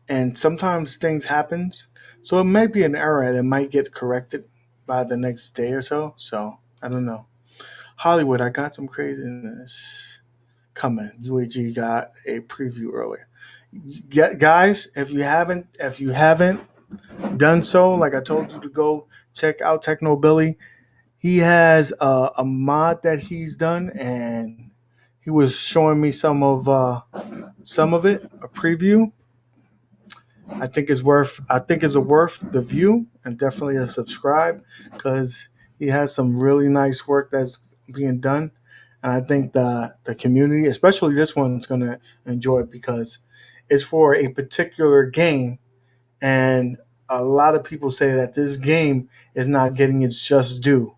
and sometimes things happens. So it might be an error that might get corrected by the next day or so. So I don't know. Hollywood, I got some craziness coming. UAG got a preview earlier. Guys, if you haven't done so, like I told you to go check out Techno Billy. He has a mod that he's done, and he was showing me some of it, a preview. I think is worth the view and definitely a subscribe because he has some really nice work that's being done, and I think the community, especially this one's gonna enjoy it because it's for a particular game, and a lot of people say that this game is not getting its just due,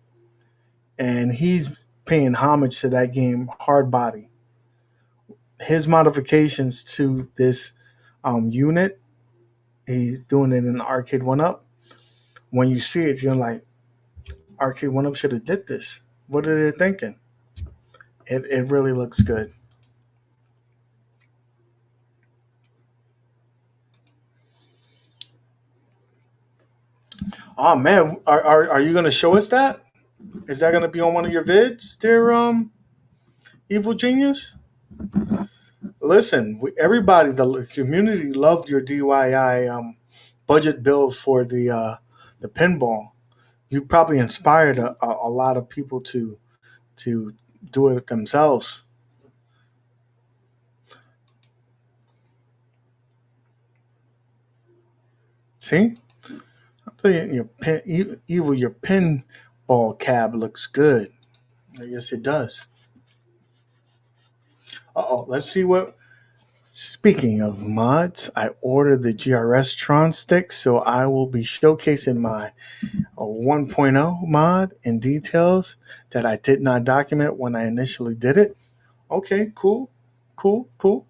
and he's paying homage to that game hard body. His modifications to this unit, he's doing it in Arcade One Up. When you see it, you're like, Arcade One Up should have did this. What are they thinking? It really looks good. Oh man, are you gonna show us that? Is that gonna be on one of your vids, there, Evil Genius? Listen, everybody, the community loved your DIY budget build for the pinball. You probably inspired a lot of people to do it themselves. See, I think your evil your pinball cab looks good. I guess it does. Oh, let's see what. Speaking of mods, I ordered the GRS Tron stick, so I will be showcasing my 1.0 mod in details that I did not document when I initially did it. Okay, cool, cool, cool.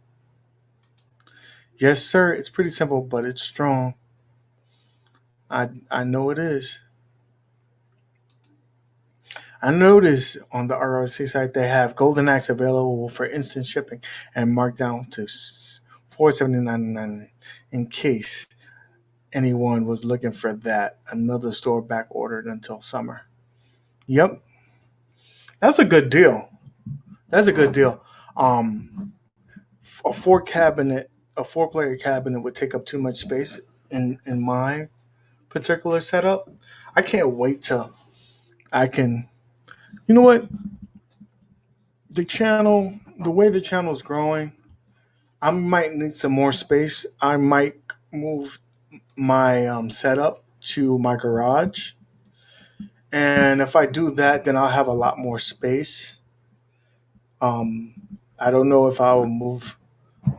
Yes, sir. It's pretty simple, but it's strong. I know it is. I noticed on the ROC site they have Golden Axe available for instant shipping and marked down to $479.99 in case anyone was looking for that. Another store back ordered until summer. Yep, that's a good deal. That's a good deal. Um, a four player cabinet would take up too much space in my particular setup. I can't wait till I can. You know what? The way the channel is growing, I might need some more space. I might move my setup to my garage, and if I do that, then I'll have a lot more space. I don't know if I will move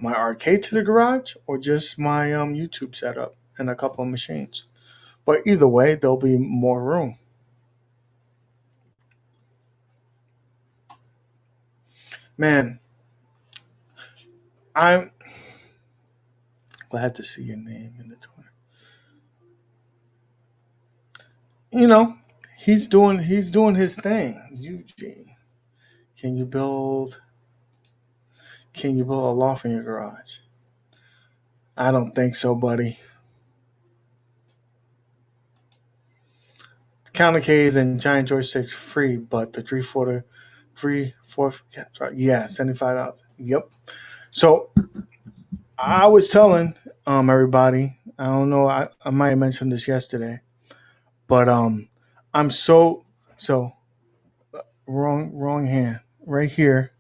my arcade to the garage or just my YouTube setup and a couple of machines. But either way, there'll be more room. Man, I'm glad to see your name in the Twitter. You know, he's doing his thing. Eugene, can you build can you build a loft in your garage? I don't think so, buddy. Counter K's and giant joysticks free, but the three fourth yeah, $75. Yep. So I was telling everybody, I don't know, I might have mentioned this yesterday, but I'm so So wrong hand. Right here,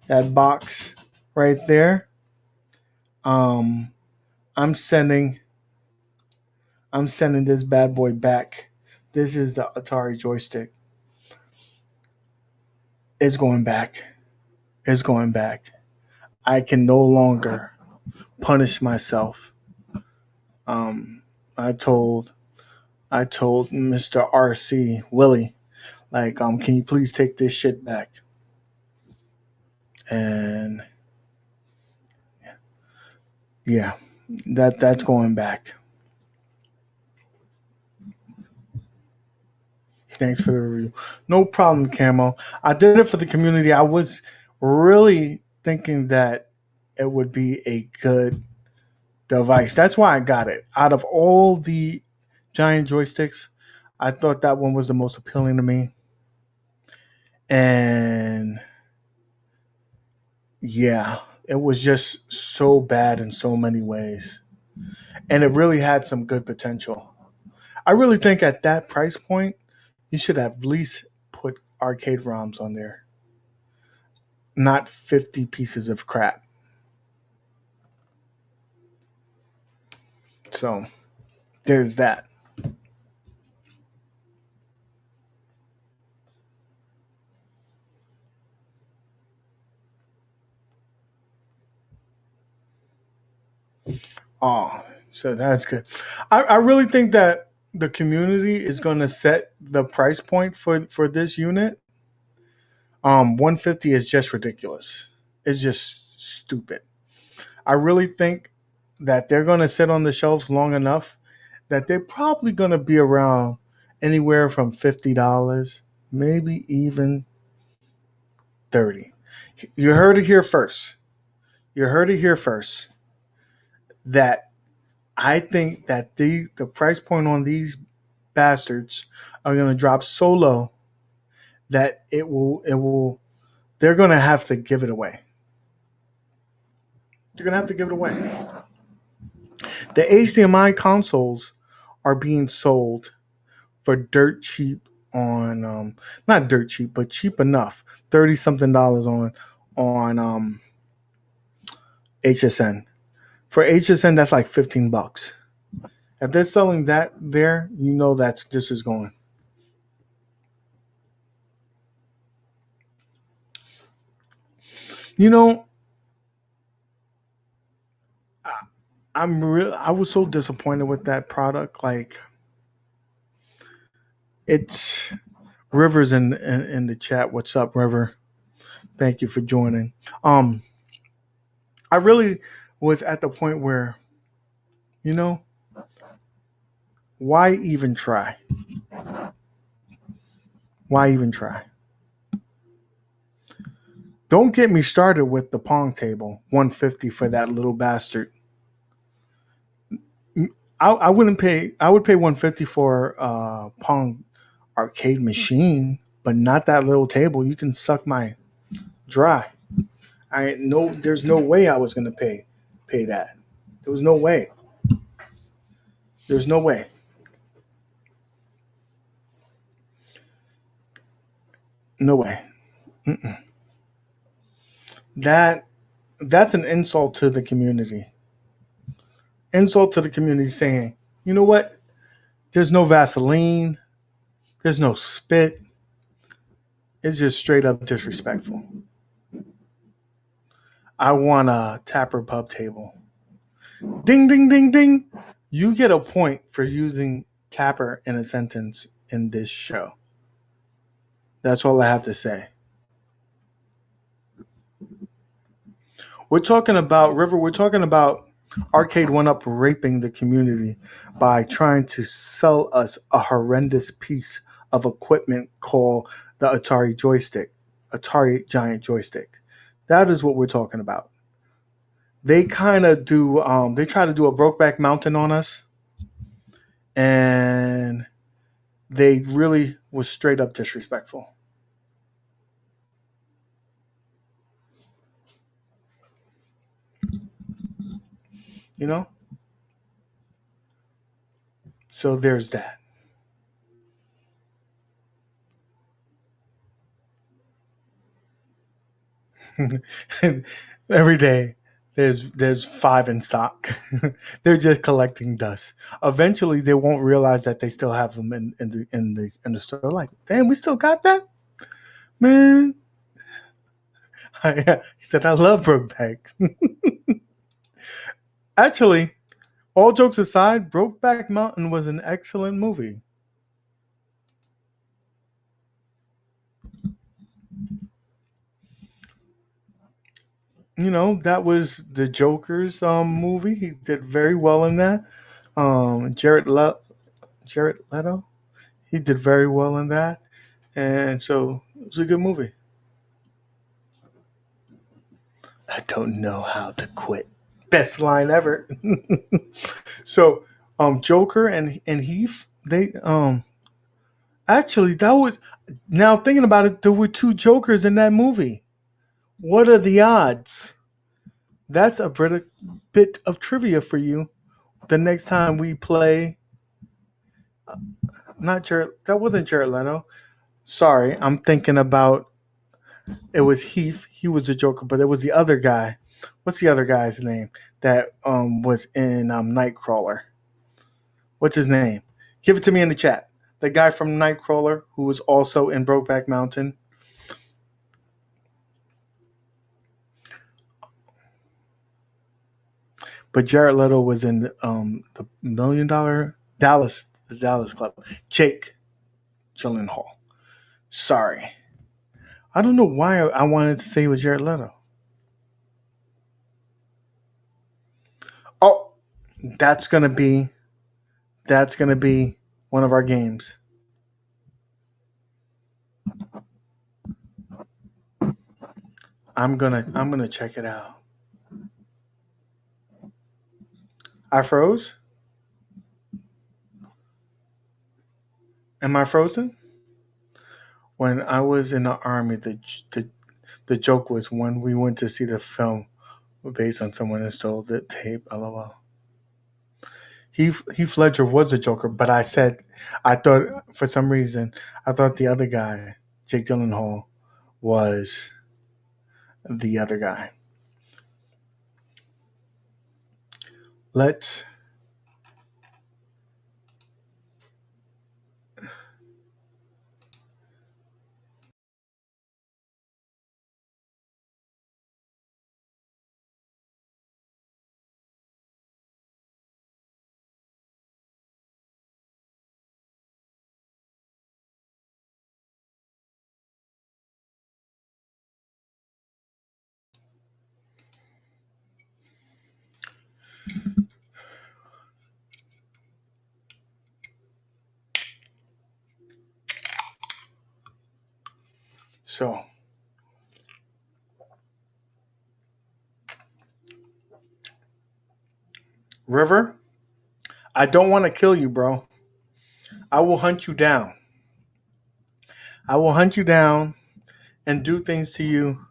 that box right there. Um, I'm sending I'm sending this bad boy back. This is the Atari joystick. It's going back. It's going back. I can no longer punish myself. Um, I told Mr. RC Willie, like, can you please take this shit back? And yeah, that's going back. Thanks for the review. No problem, Camo. I did it for the community. I was really thinking that it would be a good device. That's why I got it. Out of all the giant joysticks, I thought that one was the most appealing to me. And yeah, it was just so bad in so many ways. And it really had some good potential. I really think at that price point, you should have at least put arcade ROMs on there, not 50 pieces of crap. So there's that. Oh, so that's good. I really think that the community is going to set the price point for this unit. 150 is just ridiculous. It's just stupid. I really think that they're going to sit on the shelves long enough that they're probably going to be around anywhere from $50, maybe even 30. You heard it here first. You heard it here first. That I think that the price point on these bastards are going to drop so low that it will they're going to have to give it away. They're going to have to give it away. The HDMI consoles are being sold for dirt cheap on not dirt cheap but cheap enough, 30 something dollars on HSN. For HSN that's like $15. If they're selling that there, you know that's this is going. You know, I was so disappointed with that product. Like, it's Rivers in the chat. What's up, River? Thank you for joining. Um, I really was at the point where, you know, why even try? Why even try? Don't get me started with the Pong table, 150 for that little bastard. I wouldn't pay. I would pay 150 for Pong arcade machine, but not that little table. You can suck my dry. I no. There's no way I was gonna pay that. There was no way. There's no way. No way. That that's an insult to the community. Insult to the community saying, you know what? There's no Vaseline. There's no spit. It's just straight up disrespectful. I want a Tapper Pub table. Ding, ding, ding, ding. You get a point for using Tapper in a sentence in this show. That's all I have to say. We're talking about River. We're talking about Arcade One Up raping the community by trying to sell us a horrendous piece of equipment called the Atari joystick, Atari giant joystick. That is what we're talking about. They kind of do. They try to do a Brokeback Mountain on us, and they really was straight up disrespectful. You know. So there's that. Every day there's 5 in stock. They're just collecting dust. Eventually they won't realize that they still have them in the store. Like, damn, we still got that? Man. He said, I love Brokeback. Actually, all jokes aside, Brokeback Mountain was an excellent movie. That was the Joker's movie. He did very well in that. Jared Leto, he did very well in that, and so it was a good movie. I don't know how to quit. Best line ever. So, Joker and Heath, they actually that was, now thinking about it, there were 2 Jokers in that movie. What are the odds? That's a bit of trivia for you. The next time we play, not Jared. That wasn't Jared Leto. Sorry, I'm thinking about, it was Heath. He was the Joker, but it was the other guy. What's the other guy's name that was in Nightcrawler? What's his name? Give it to me in the chat. The guy from Nightcrawler who was also in Brokeback Mountain. But Jared Leto was in the $1 Million the Dallas Club. Jake Gyllenhaal. Sorry, I don't know why I wanted to say it was Jared Leto. Oh, that's gonna be that's gonna be one of our games. I'm gonna check it out. I froze. Am I frozen? When I was in the army, the joke was when we went to see the film based on someone that stole the tape. LOL. Heath Ledger was a Joker, but I thought for some reason I thought the other guy, Jake Gyllenhaal, was the other guy. Let's so River. I don't want to kill you, bro. I will hunt you down. I will hunt you down and do things to you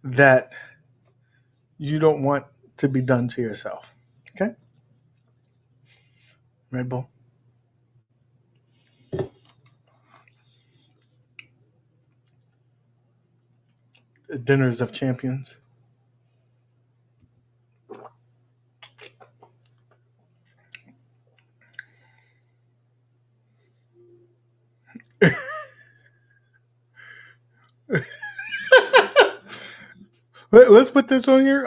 that you don't want to be done to yourself. Okay, Red Bull. Dinners of Champions. Let's put this on here.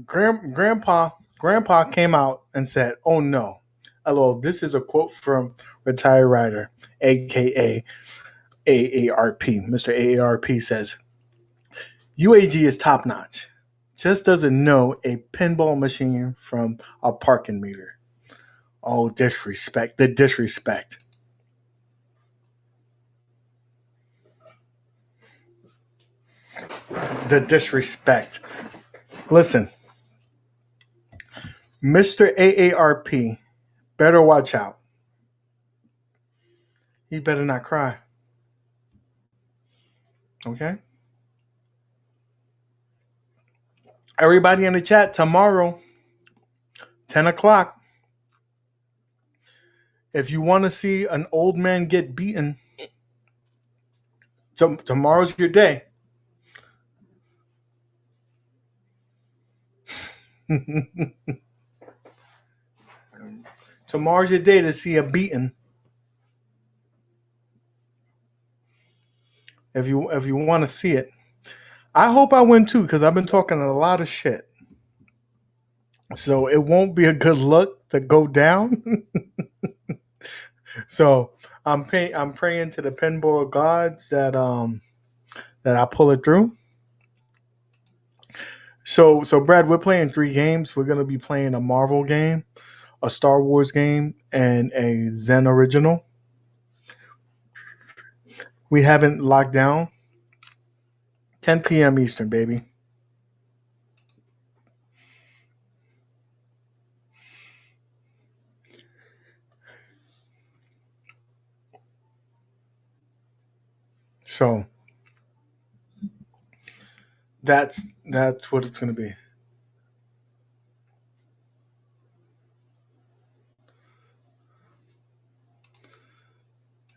Grandpa came out and said, "Oh no, hello, this is a quote from retired writer, aka AARP. Mr. AARP says, UAG is top notch. Just doesn't know a pinball machine from a parking meter. Oh, disrespect. The disrespect. The disrespect. Listen, Mr. AARP better watch out. He better not cry. Okay? Everybody in the chat, tomorrow, 10 o'clock, if you want to see an old man get beaten, tomorrow's your day. Tomorrow's your day to see a beating. If you want to see it, I hope I win too because I've been talking a lot of shit. So it won't be a good look to go down. So I'm praying to the pinball gods that I pull it through. So Brad, we're playing 3 games. We're gonna be playing a Marvel game, a Star Wars game, and a Zen original. We haven't locked down. 10 p.m. Eastern, baby. So that's what it's gonna be.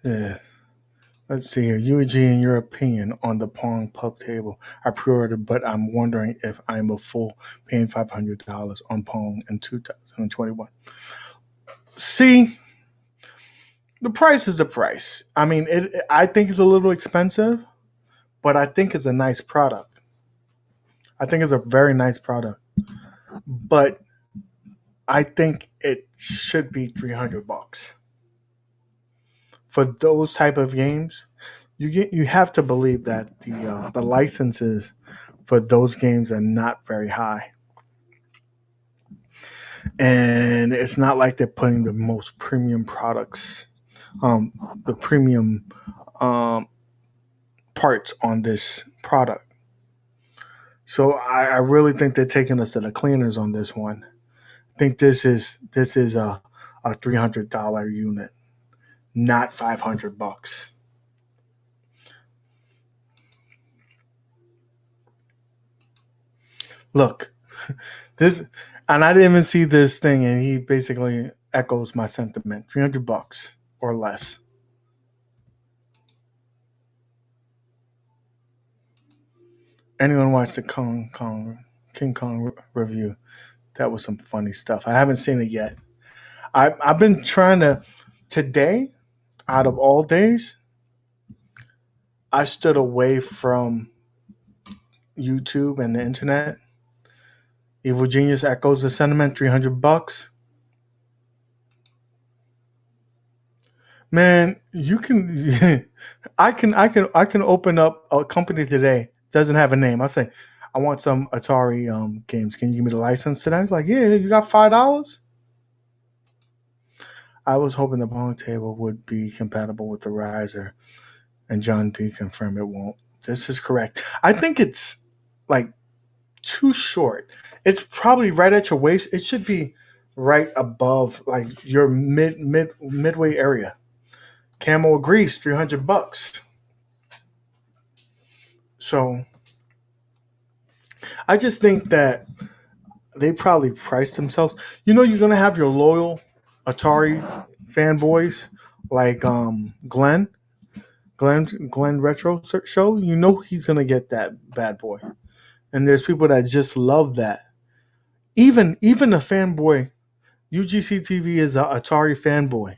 Yeah. Let's see here. UAG, in your opinion on the Pong pub table. I pre-ordered, but I'm wondering if I'm a fool paying $500 on Pong in 2021. See, the price is the price. I mean, I think it's a little expensive, but I think it's a nice product. I think it's a very nice product, but I think it should be $300 for those type of games. You have to believe that the licenses for those games are not very high, and it's not like they're putting the most premium products, um, the premium um, parts on this product. So I really think they're taking us to the cleaners on this one. I think this is a $300 unit, not $500. Look, this, and I didn't even see this thing, and he basically echoes my sentiment. $300 or less. Anyone watch the King Kong review? That was some funny stuff. I haven't seen it yet. I've been trying to. Today, out of all days, I stood away from YouTube and the internet. Evil Genius echoes the sentiment. $300. Man, you can. I can open up a company today. Doesn't have a name. I say, I want some Atari games. Can you give me the license today? He's like, yeah, you got $5. I was hoping the Pong table would be compatible with the riser, and John D confirmed it won't. This is correct. I think it's like too short. It's probably right at your waist. It should be right above like your midway area. Camel agrees, $300. So I just think that they probably priced themselves. You're gonna have your loyal Atari fanboys like Glenn Retro Show. He's gonna get that bad boy, and there's people that just love that. Even a fanboy, UGC TV is a Atari fanboy.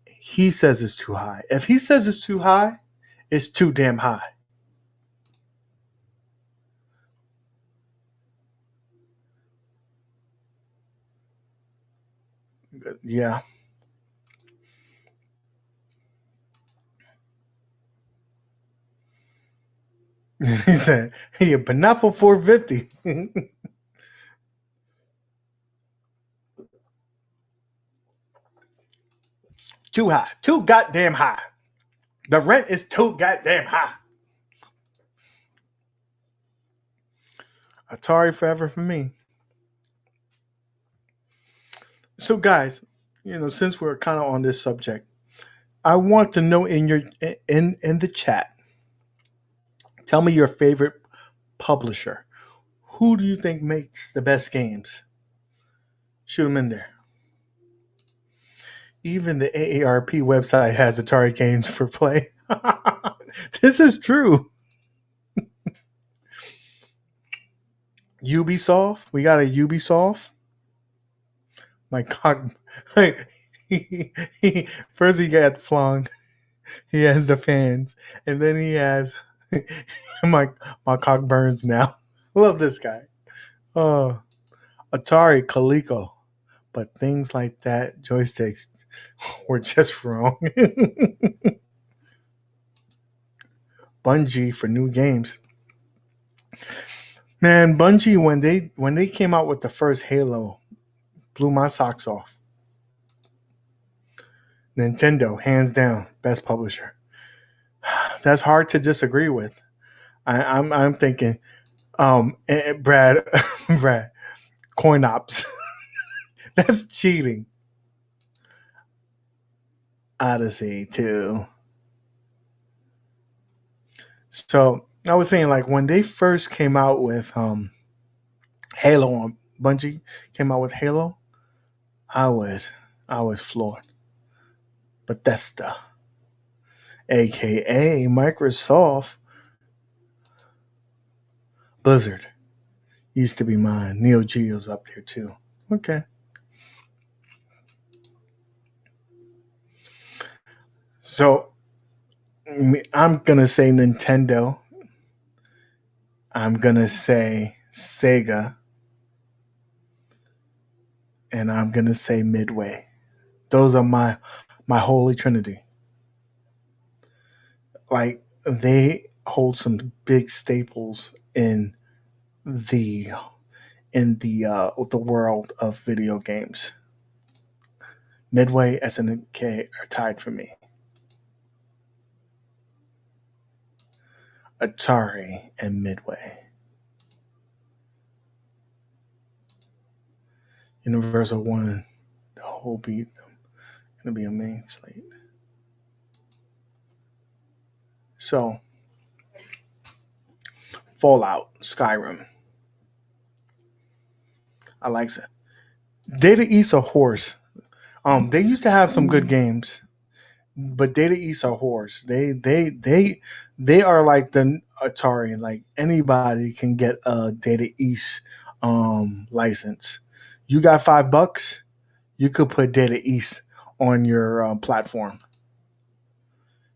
He says it's too high. If he says it's too high, it's too damn high. Yeah. He said, "Hey, but not for 450." Too high. Too goddamn high. The rent is too goddamn high. Atari forever for me. So, guys, since we're kind of on this subject, I want to know in the chat. Tell me your favorite publisher. Who do you think makes the best games? Shoot them in there. Even the AARP website has Atari games for play. This is true. Ubisoft. We got a Ubisoft. My cock. First he got flung. He has the fans, and then he has my my cock burns now. Love this guy. Oh, Atari Coleco, but things like that joysticks were just wrong. Bungie for new games. Man, Bungie when they came out with the first Halo, blew my socks off. Nintendo, hands down, best publisher. That's hard to disagree with. I'm thinking, Brad, Brad, coin ops. That's cheating. Odyssey too. So I was saying, like, when they first came out with Halo on Bungie came out with Halo, I was I was floored. Bethesda, aka Microsoft, Blizzard used to be mine. Neo Geo's up there too. Okay. So I'm gonna say Nintendo. I'm gonna say Sega, and I'm gonna say Midway. Those are my holy trinity. Like, they hold some big staples the the world of video games. Midway, SNK are tied for me. Atari and Midway. Universal won the whole beat. Gonna be a main slate. So Fallout, Skyrim. I like that. Data East or Horse. They used to have some good games, but Data East are horse. They are like the Atari. Like, anybody can get a Data East license. You got $5, you could put Data East on your platform.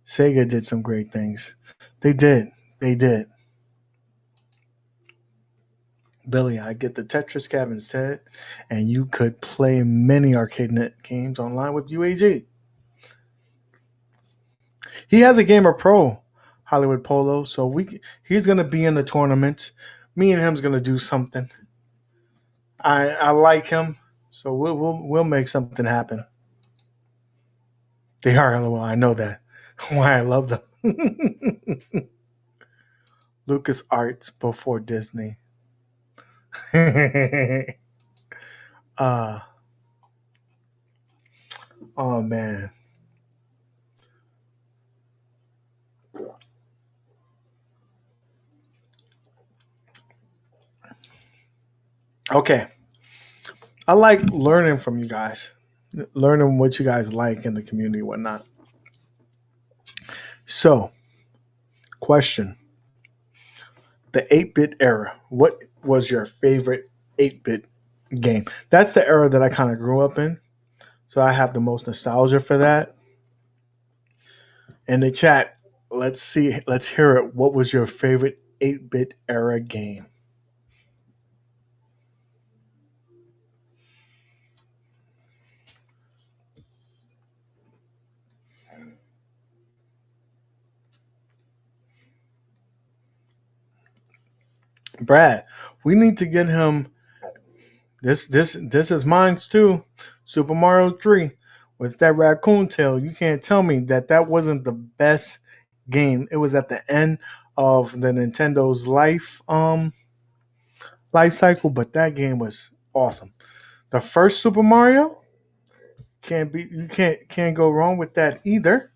Sega did some great things. They did. They did. Billy, I get the Tetris cab instead, and you could play many arcade net games online with UAG. He has a gamer pro, Hollywood Polo, so he's gonna be in the tournament. Me and him's gonna do something. I like him, so we'll make something happen. They are LOL. I know that. Why I love them. Lucas Arts before Disney. uh oh man. Okay. I like learning from you guys. Learning what you guys like in the community and whatnot. So, question. The 8-bit era. What was your favorite 8-bit game? That's the era that I kind of grew up in. So I have the most nostalgia for that. In the chat, let's hear it. What was your favorite 8-bit era game? Brad, we need to get him this is mine too. Super Mario 3 with that raccoon tail. You can't tell me that that wasn't the best game. It was at the end of the Nintendo's life cycle, but that game was awesome. The first Super Mario can't be you can't go wrong with that either.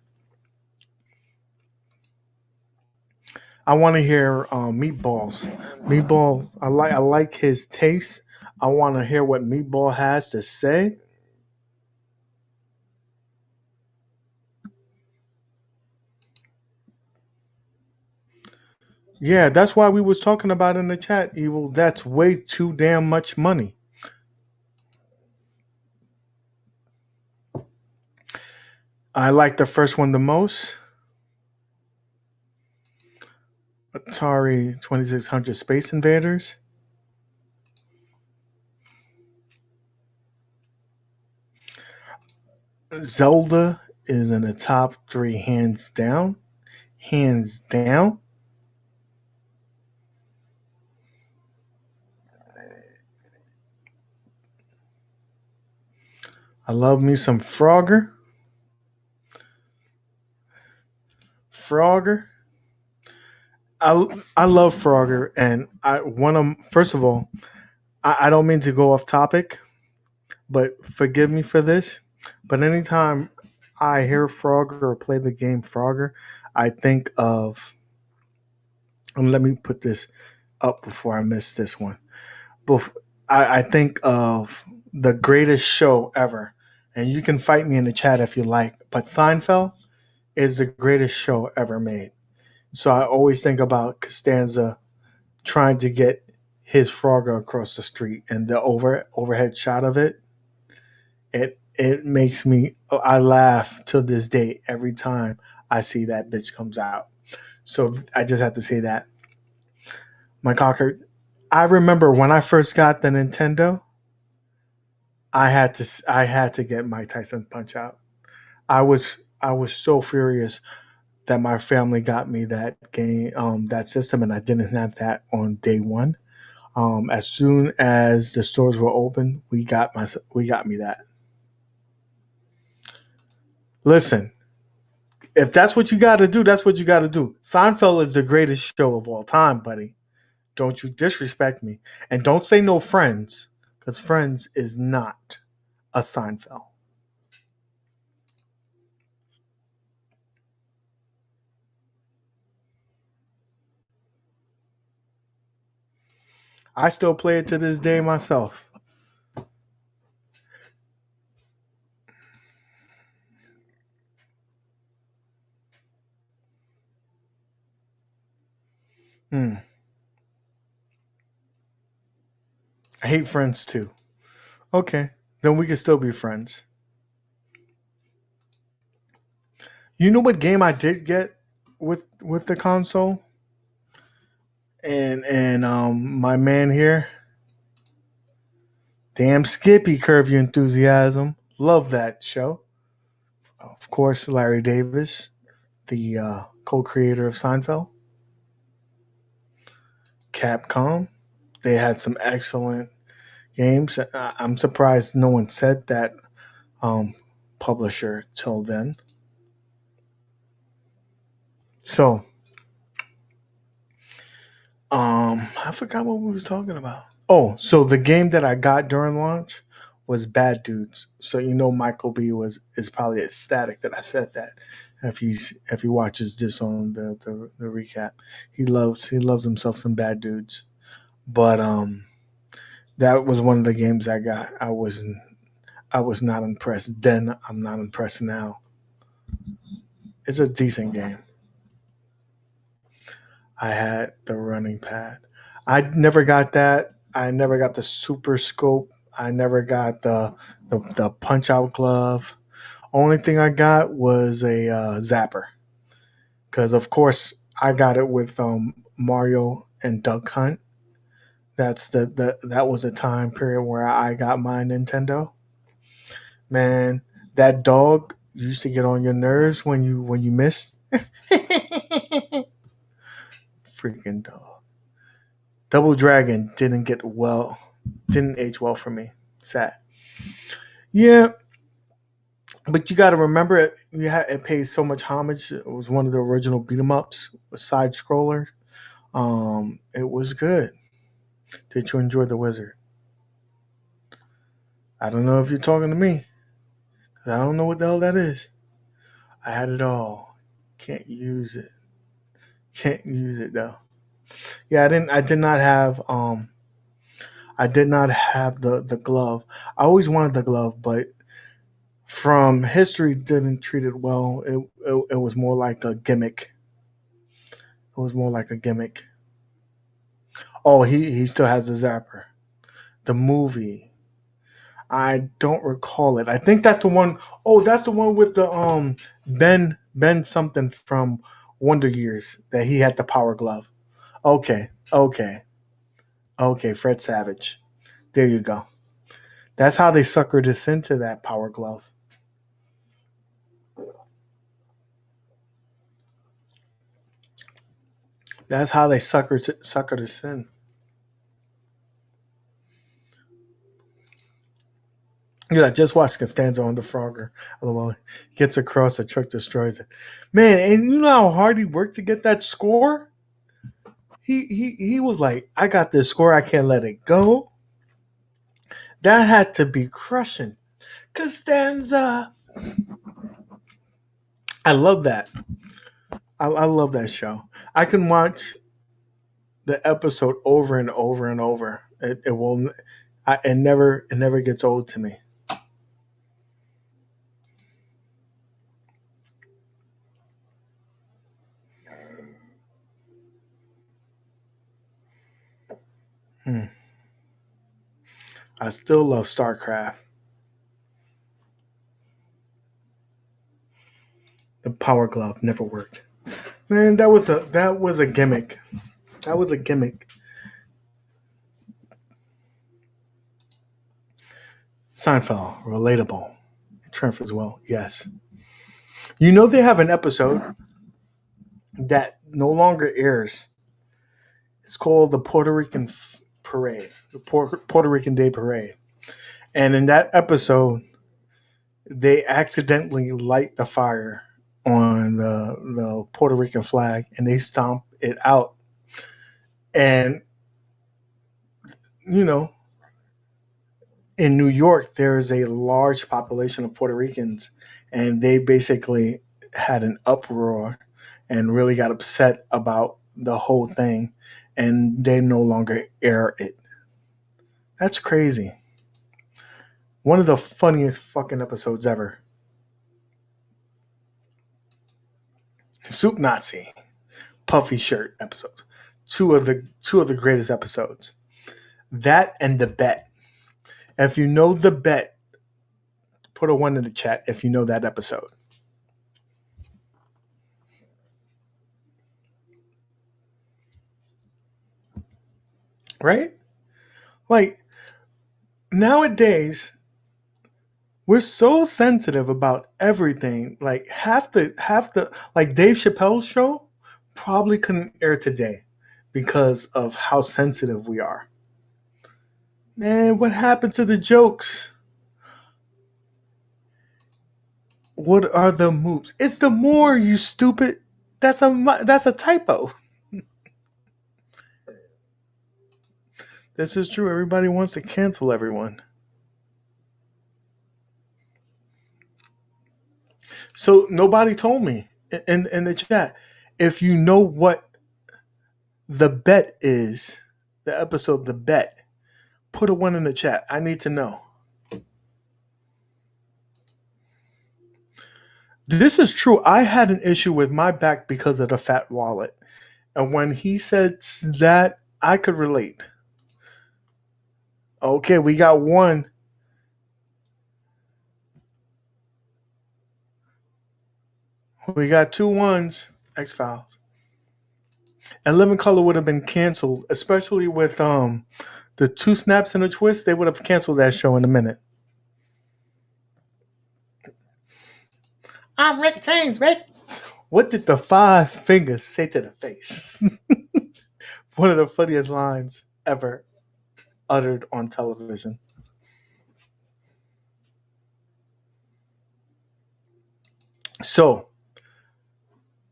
I want to hear Meatballs. Meatballs, I like his taste. I want to hear what Meatball has to say. Yeah, that's why we was talking about in the chat, Evil. That's way too damn much money. I like the first one the most. Atari 2600 Space Invaders. Zelda is in the top three, hands down. Hands down. I love me some Frogger. Frogger. I love Frogger, and I one of first of all, I don't mean to go off topic, but forgive me for this. But anytime I hear Frogger or play the game Frogger, I think of, and let me put this up before I miss this one. Bef- I think of the greatest show ever, and you can fight me in the chat if you like. But Seinfeld is the greatest show ever made. So I always think about Costanza trying to get his Frogger across the street, and the overhead shot of it. It makes me, I laugh to this day every time I see that bitch comes out. So I just have to say that. My cocker, I remember when I first got the Nintendo, I had to get Mike Tyson Punch Out. I was so furious that my family got me that game, that system, and I didn't have that on day one. As soon as the stores were open, we got me that. Listen, if that's what you got to do, that's what you got to do. Seinfeld is the greatest show of all time, buddy. Don't you disrespect me, and don't say no Friends, because Friends is not a Seinfeld. I still play it to this day myself. Hmm. I hate Friends too. Okay, then we can still be friends. You know what game I did get with the console? And my man here, damn Skippy, Curve Your Enthusiasm. Love that show. Of course, Larry Davis, the co-creator of Seinfeld. Capcom. They had some excellent games. I'm surprised no one said that um, publisher till then. So, I forgot what we was talking about. Oh, so the game that I got during launch was Bad Dudes. So you know Michael B was is probably ecstatic that I said that. If he watches this on the recap, he loves himself some Bad Dudes. But that was one of the games I got. I was not impressed then. I'm not impressed now. It's a decent game. I had the running pad. I never got that. I never got the super scope. I never got the punch out glove. Only thing I got was a zapper. Because of course I got it with Mario and Duck Hunt. That was a time period where I got my Nintendo. Man, that dog used to get on your nerves when you missed. Freaking dog. Double Dragon didn't age well for me. Sad. Yeah, but you got to remember it pays so much homage. It was one of the original beat 'em ups, a side scroller. It was good. Did you enjoy the Wizard? I don't know if you're talking to me. 'Cause I don't know what the hell that is. I had it all. Can't use it. Can't use it though. Yeah, I didn't. I did not have the glove. I always wanted the glove, but from history didn't treat it well. It was more like a gimmick. It was more like a gimmick. Oh, he still has a zapper. The movie. I don't recall it. I think that's the one oh that's the one with the Ben something from Wonder Years that he had the power glove. Okay. Okay. Okay, Fred Savage. There you go. That's how they suckered us into that power glove. That's how they suckered us in. Yeah, just watch Costanza on the Frogger. LOL. Gets across, the truck destroys it. Man, and you know how hard he worked to get that score? He was like, I got this score, I can't let it go. That had to be crushing. Costanza. I love that. I love that show. I can watch the episode over and over and over. It will. It never gets old to me. Hmm. I still love StarCraft. The Power Glove never worked. Man, that was a gimmick. That was a gimmick. Seinfeld, relatable. Trent as well. Yes. You know they have an episode that no longer airs. It's called the Puerto Rican Parade, the Puerto Rican Day Parade. And in that episode, they accidentally light the fire on the Puerto Rican flag and they stomp it out. And, you know, in New York, there's a large population of Puerto Ricans, and they basically had an uproar and really got upset about the whole thing, and they no longer air it. That's crazy. One of the funniest fucking episodes ever. Soup Nazi, puffy shirt episodes. Two of the greatest episodes. That and the bet. If you know the bet, put a one in the chat if you know that episode. Right? Like nowadays, we're so sensitive about everything. Like half the like Dave Chappelle's show probably couldn't air today because of how sensitive we are. Man, what happened to the jokes? What are the moves? It's the more, you stupid. That's a typo. This is true. Everybody wants to cancel everyone. So nobody told me in the chat. If you know what the bet is, the episode, the bet, put a one in the chat. I need to know. This is true. I had an issue with my back because of the fat wallet. And when he said that, I could relate. Okay, we got one. We got two ones. X Files. And Living Color would have been canceled, especially with the two snaps and a twist. They would have canceled that show in a minute. I'm Rick James, Rick. What did the five fingers say to the face? One of the funniest lines ever uttered on television. So,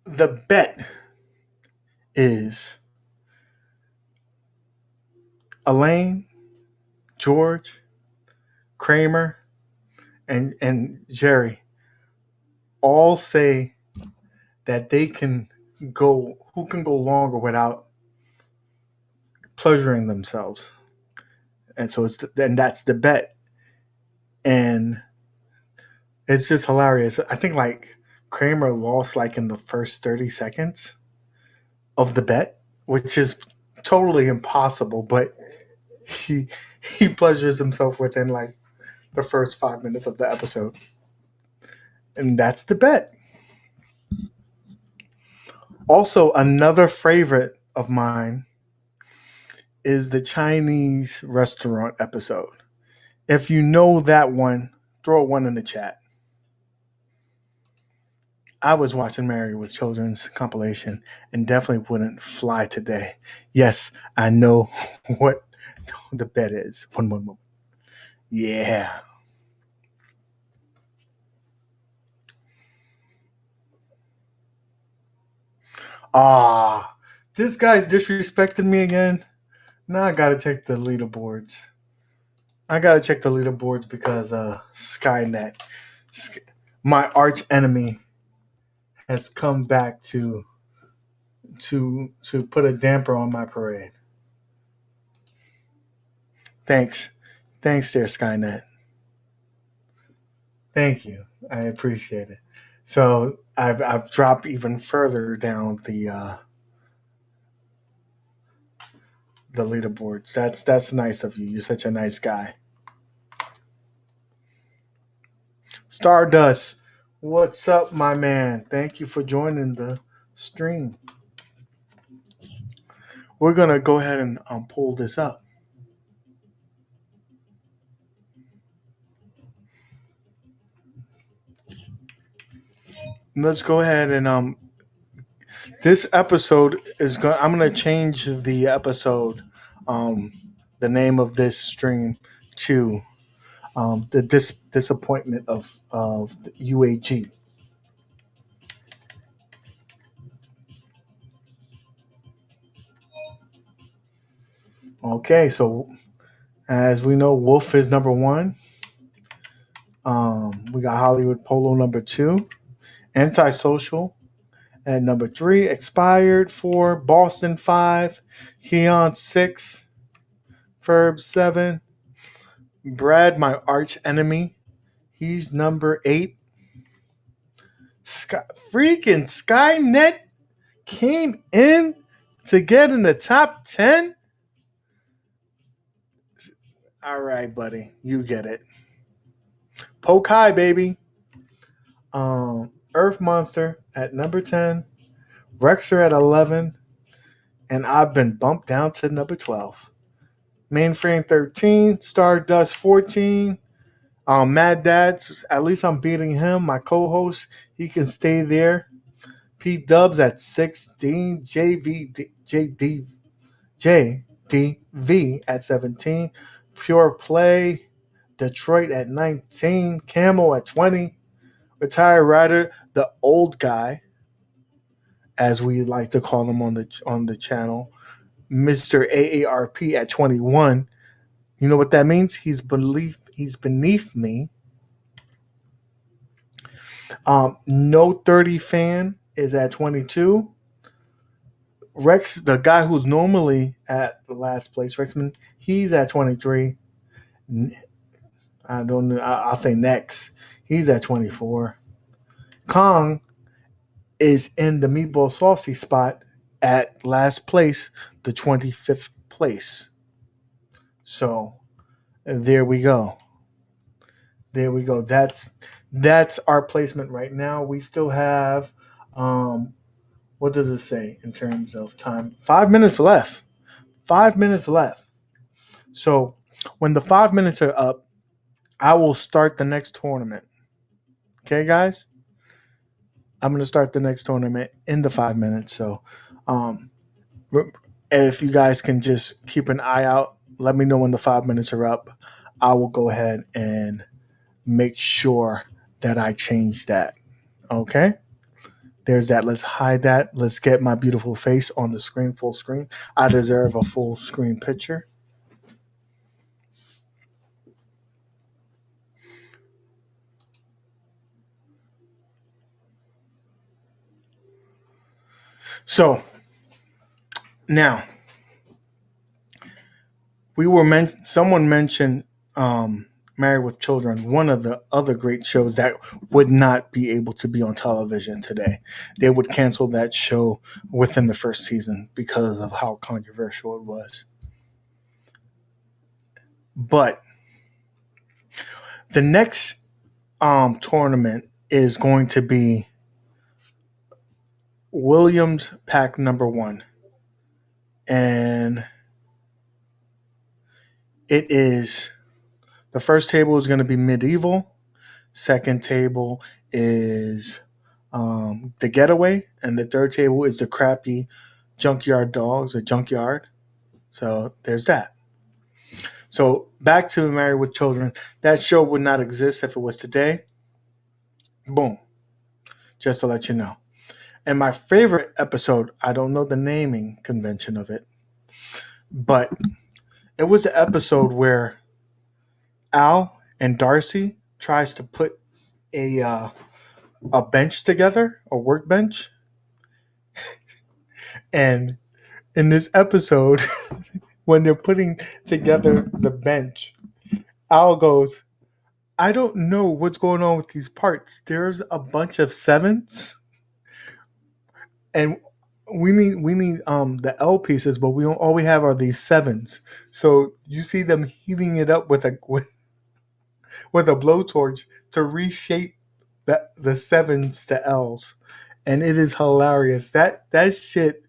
the bet is Elaine, George, Kramer, and Jerry all say that they can who can go longer without pleasuring themselves. And so and that's the bet. And it's just hilarious. I think like Kramer lost like in the first 30 seconds. of the bet, which is totally impossible, but he he pleasures himself within like the first 5 minutes of the episode. And that's the bet. Also, another favorite of mine is the Chinese restaurant episode. If you know that one, throw a one in the chat. I was watching Married with Children's compilation and definitely wouldn't fly today. Yes, I know what the bet is. One moment. Yeah. Ah, this guy's disrespecting me again. Now I gotta check the leaderboards. Because Skynet, my arch enemy, has come back to put a damper on my parade. Thanks, there, Skynet. Thank you. I appreciate it. So I've dropped even further down the leaderboards. That's nice of you. You're such a nice guy. Stardust, what's up, my man? Thank you for joining the stream. We're gonna go ahead and pull this up. Let's go ahead and this episode is going. I'm gonna change the episode, the name of this stream to the disappointment of the UAG. Okay, so as we know, Wolf is number one. We got Hollywood Polo number two, Antisocial at number three, Expired four, Boston five, Keon six, Ferb seven, Brad, my arch enemy, he's number eight. Freaking Skynet came in to get in the top 10. All right, buddy, you get it. Poke high, baby. Earth Monster at number 10, Rexer at 11, and I've been bumped down to number 12. Mainframe 13, Stardust 14. Mad Dads, at least I'm beating him. My co-host, he can stay there. P Dubs at 16, JDV at 17, Pure Play, Detroit at 19, Camel at 20, Retired Rider, the old guy, as we like to call him on the channel, Mr. AARP at 21. You know what that means? He's beneath me. No 30 fan is at 22. Rex, the guy who's normally at the last place, Rexman, he's at 23. I don't know. I'll say next. He's at 24. Kong is in the Meatball Saucy spot at last place, the 25th place. So there we go. That's our placement right now. We still have what does it say in terms of time? 5 minutes left. 5 minutes left. So when the 5 minutes are up, I will start the next tournament. Okay, guys? I'm going to start the next tournament in the 5 minutes. So if you guys can just keep an eye out, let me know when the 5 minutes are up. I will go ahead and make sure that I change that. Okay? There's that. Let's hide that. Let's get my beautiful face on the screen, full screen. I deserve a full screen picture. So now someone mentioned Married with Children, one of the other great shows that would not be able to be on television today. They would cancel that show within the first season because of how controversial it was. But the next tournament is going to be Williams Pack number 1. And it is the first table is going to be medieval. Second table is the getaway, and the third table is the crappy junkyard dogs or junkyard. So there's that. So back to Married with Children. That show would not exist if it was today. Boom. Just to let you know. And my favorite episode, I don't know the naming convention of it, but it was the episode where Al and Darcy tries to put a bench together, a workbench. And in this episode, when they're putting together the bench, Al goes, I don't know what's going on with these parts. There's a bunch of sevens, and we need the L pieces, but we don't, all we have are these sevens. So you see them heating it up with a blowtorch to reshape the sevens to L's, and it is hilarious. That shit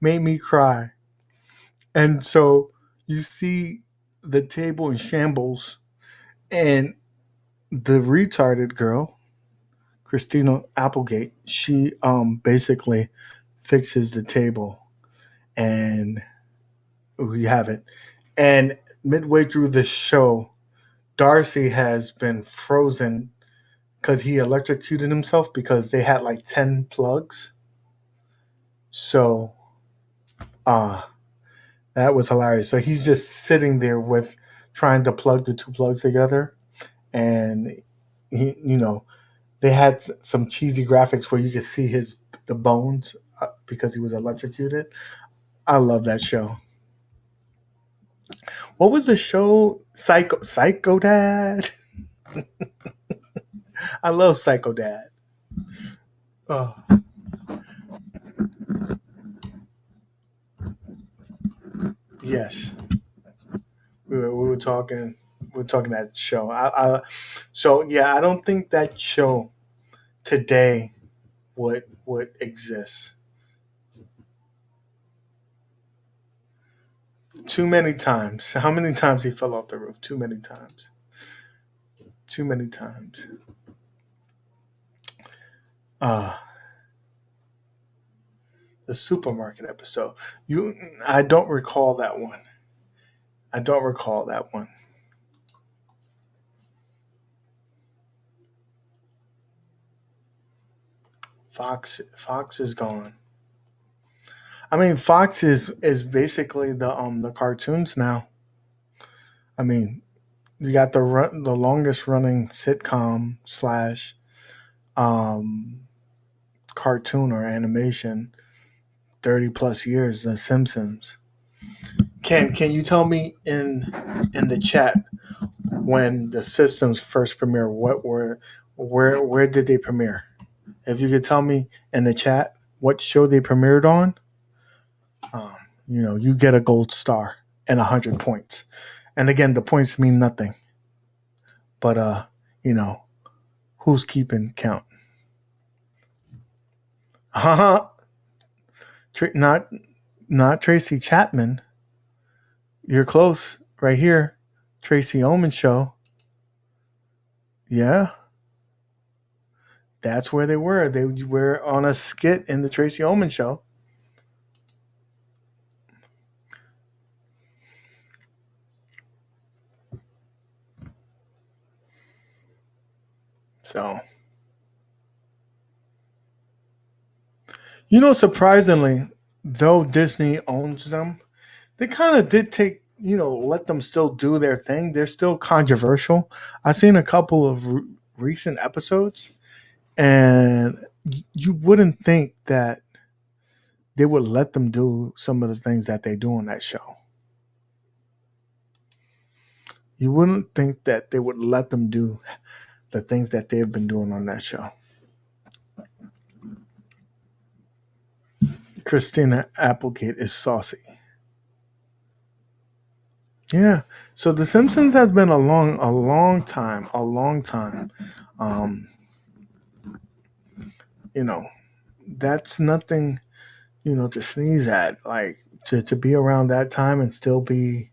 made me cry. And so you see the table in shambles, and the retarded girl, Christina Applegate, she basically fixes the table, and we have it. And midway through the show, Darcy has been frozen because he electrocuted himself because they had like 10 plugs. So uh that was hilarious. So he's just sitting there with trying to plug the two plugs together, and he, they had some cheesy graphics where you could see the bones because he was electrocuted. I love that show. What was the show? Psycho Dad. I love Psycho Dad. Oh, yes, we were talking. We were talking that show. So yeah, I don't think that show today would exist. Too many times. How many times he fell off the roof? Too many times. Too many times. Uh the supermarket episode. I don't recall that one. I don't recall that one. Fox is gone. I mean, Fox is basically the cartoons now. I mean, you got the longest running sitcom slash um, cartoon or animation, 30 plus years, The Simpsons. Can you tell me in the chat when the systems first premiere? What were where did they premiere? If you could tell me in the chat what show they premiered on, um, you get a gold star and 100 points. And again, the points mean nothing, but you know, who's keeping count? Uh-huh. Not Tracy Chapman. You're close. Right here. Tracy Ullman show. Yeah. That's where they were. They were on a skit in the Tracy Ullman show. So, surprisingly, though Disney owns them, they kind of did let them still do their thing. They're still controversial. I've seen a couple of recent episodes, and you wouldn't think that they would let them do some of the things that they do on that show. You wouldn't think that they would let them do the things that they've been doing on that show. Christina Applegate is saucy. Yeah. So The Simpsons has been a long time, a long time. Um, you know, that's nothing, to sneeze at. Like to be around that time and still be,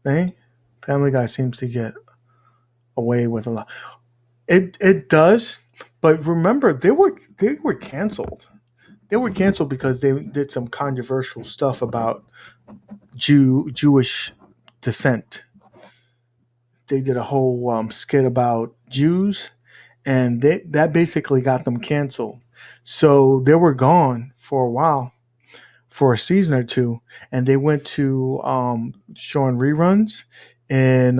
hey, Family Guy seems to get away with a lot. It does, but remember they were canceled. They were canceled because they did some controversial stuff about Jewish descent. They did a whole skit about Jews, and that basically got them canceled. So they were gone for a while, for a season or two, and they went to showing reruns in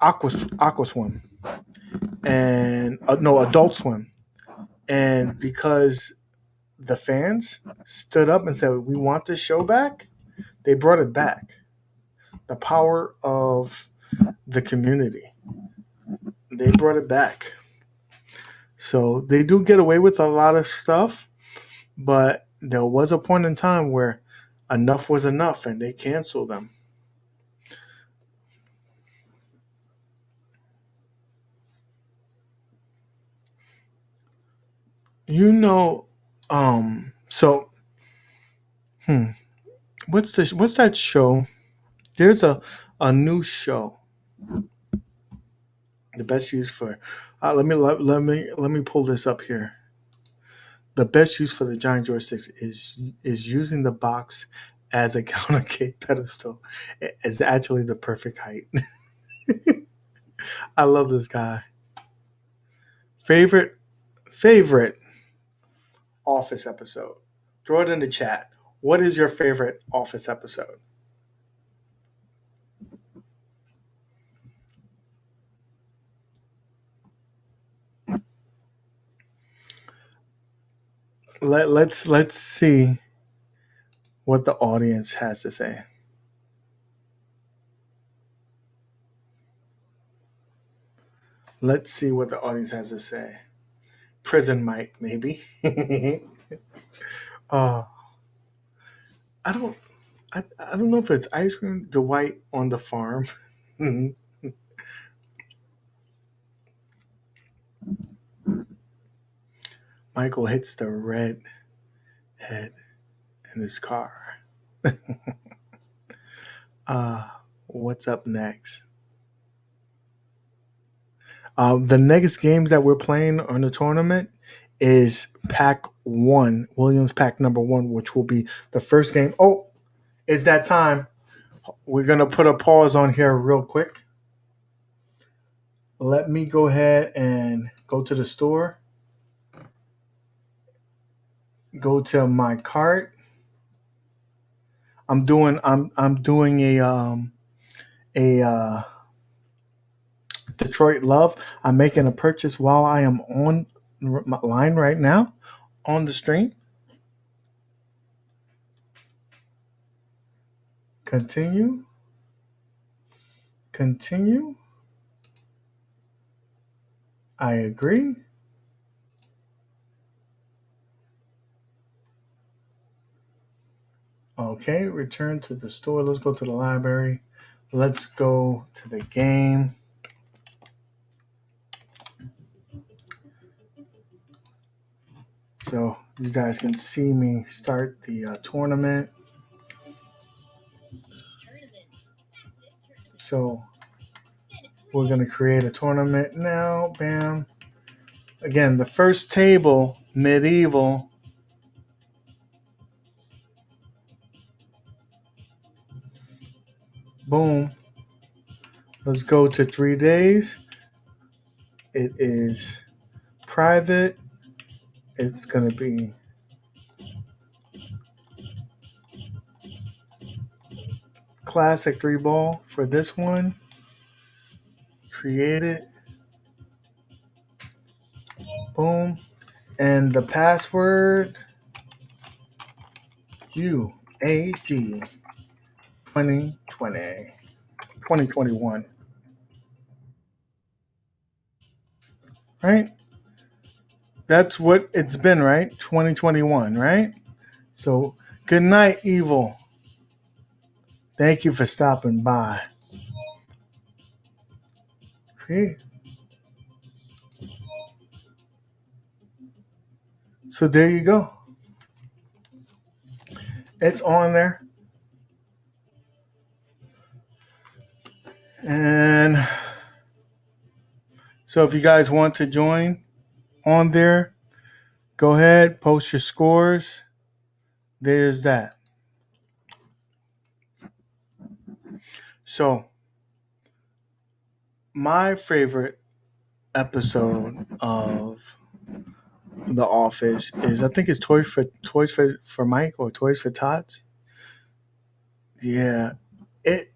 Aquaswim and no Adult Swim, and because the fans stood up and said we want this show back, they brought it back. The power of the community. They brought it back. So they do get away with a lot of stuff, but there was a point in time where enough was enough and they canceled them. You know, so what's that show? There's a new show. The best use for let me pull this up here. The best use for the giant joysticks is using the box as a counter cake pedestal. It's actually the perfect height. I love this guy. Favorite Office episode. Throw it in the chat. What is your favorite Office episode? Let's see what the audience has to say. Let's see what the audience has to say. Prison Mike, maybe. uh, I don't. I don't know if it's ice cream Dwight on the farm. Michael hits the red head in his car. What's up next? The next games that we're playing on the tournament is Pack 1, Williams Pack number 1, which will be the first game. Oh, it's that time. We're going to put a pause on here real quick. Let me go ahead and go to the store. Go to my cart. I'm doing a Detroit Love. I'm making a purchase while I am on my line right now on the stream. Continue. I agree. Okay, return to the store. Let's go to the library. Let's go to the game. So you guys can see me start the tournament. So we're going to create a tournament now. Bam. Again, the first table, medieval. Boom. Let's go to 3 days. It is private. It's going to be classic 3-ball for this one. Create it. Boom. And the password, UAG 2020. 2021, right? That's what it's been, right? 2021, right? So, good night, Evil. Thank you for stopping by. Okay. So, there you go. It's on there. And so, if you guys want to join on there, go ahead, post your scores. There's that. So, my favorite episode of The Office is, I think it's Toys for Mike or Toys for Tots. Yeah, it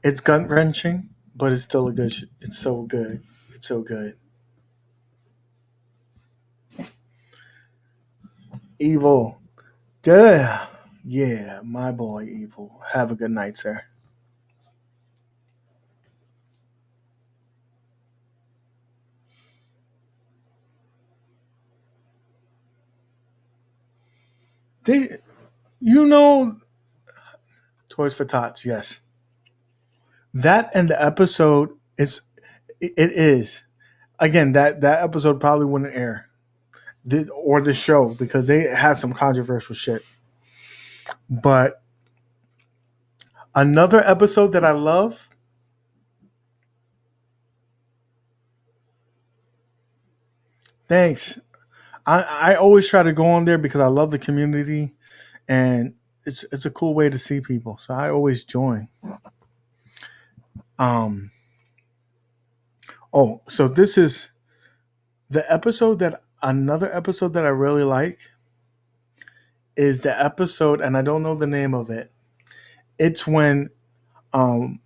it's gut wrenching, but it's still a good. It's so good. It's so good. Evil, yeah, yeah, my boy, Evil. Have a good night, sir. Did you know Toys for Tots? Yes, that and the episode is. It is again that episode probably wouldn't air or the show because they had some controversial shit. But another episode that I love. Thanks. I always try to go on there because I love the community and it's a cool way to see people. So I always join. Um so this is the episode that another episode that I really like is the episode, and I don't know the name of it. It's when um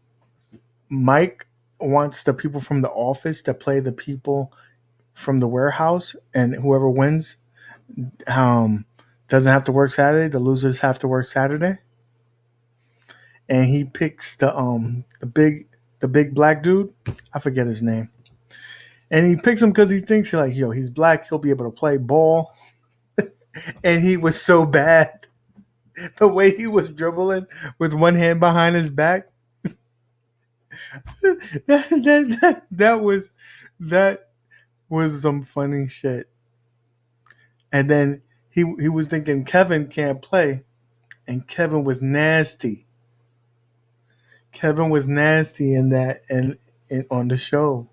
Mike wants the people from the office to play the people from the warehouse, and whoever wins um doesn't have to work Saturday. The losers have to work Saturday. And he picks the big black dude. I forget his name. And he picks him because he thinks like, yo, he's black, he'll be able to play ball. And he was so bad. The way he was dribbling with one hand behind his back. That was some funny shit. And then he was thinking Kevin can't play, and Kevin was nasty. Kevin was nasty in that and on the show.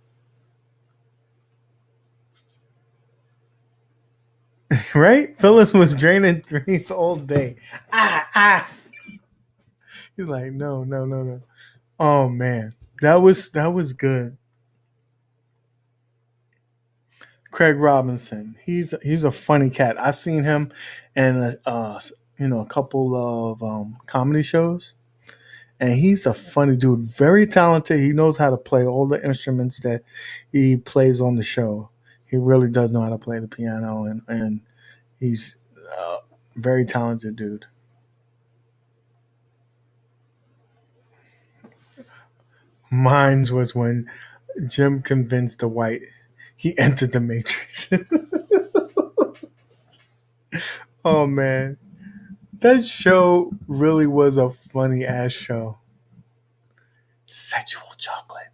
Right? Phyllis was draining threes all day. Ah. He's like, no, no, no, no. Oh man, that was good. Craig Robinson. He's a funny cat. I seen him in a couple of comedy shows, and he's a funny dude. Very talented. He knows how to play all the instruments that he plays on the show. He really does know how to play the piano, and he's a very talented dude. Mine's was when Jim convinced the white he entered the Matrix. Oh man, that show really was a funny ass show. Sexual chocolate.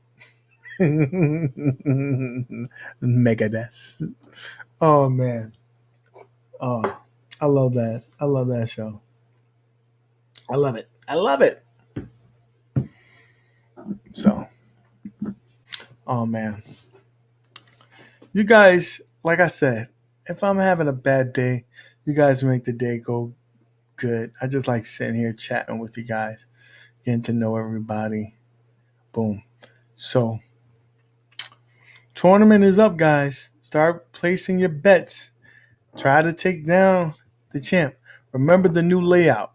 Megadeth. Oh man. Oh, I love that. I love that show. I love it. I love it. So, oh man. You guys, like I said, if I'm having a bad day, you guys make the day go good. I just like sitting here chatting with you guys, getting to know everybody. Boom. So, tournament is up, guys. Start placing your bets. Try to take down the champ. Remember the new layout.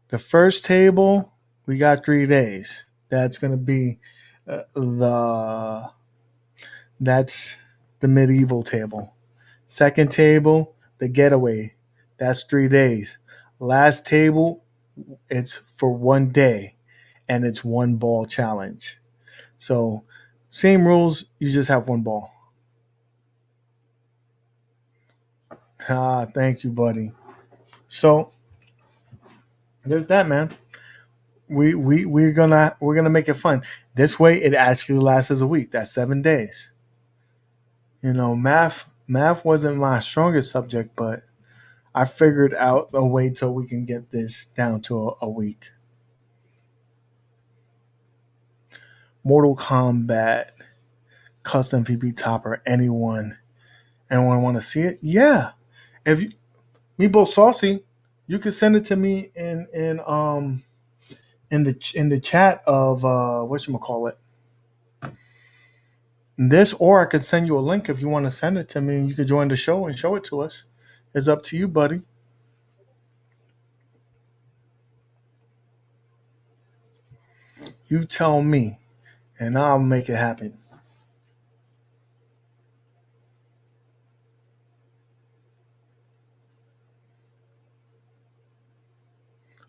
The first table, we got 3 days. That's going to be the that's the medieval table. Second table, the getaway. That's 3 days. Last table, it's for one day. and it's one ball challenge. So same rules, you just have one ball. Ah, thank you, buddy. So there's that, man. We're gonna make it fun. This way, it actually lasts as a week. That's 7 days. Math wasn't my strongest subject, but I figured out a way till we can get this down to a week. Mortal Kombat custom VP topper. Anyone want to see it? Yeah. If you, Meatball Saucy, you can send it to me in the chat of whatchamacallit. This, or I could send you a link if you want to send it to me and you could join the show and show it to us. It's up to you, buddy. You tell me and I'll make it happen.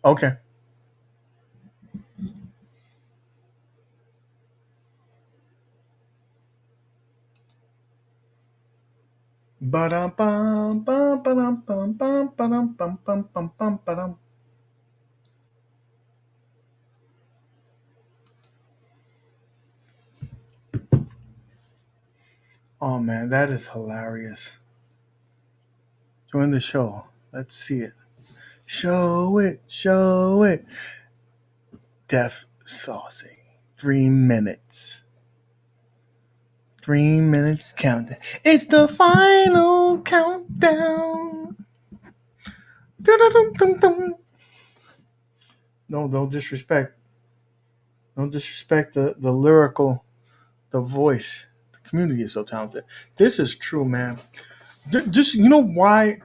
Okay. Ba-dum bum bum ba-dum bum bum ba-dum bum bum bum bum ba-dum. Oh man, that is hilarious. Join the show. Let's see it. Show it. Show it. Def Saucy. 3 minutes. 3 minutes countdown. It's the final countdown. Dun-dun-dun-dun-dun. No, don't disrespect. Don't disrespect the lyrical, the voice. The community is so talented. This is true, man. Just why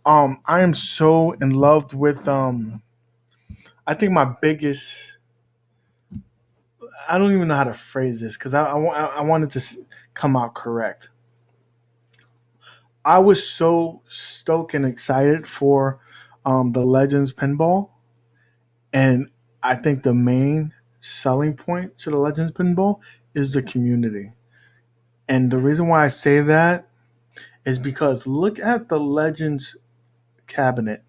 I am so in love with I think my biggest, I don't even know how to phrase this because I wanted to come out correct. I was so stoked and excited for the Legends pinball, and I think the main selling point to the Legends pinball is the community. And the reason why I say that is because look at the Legends cabinet.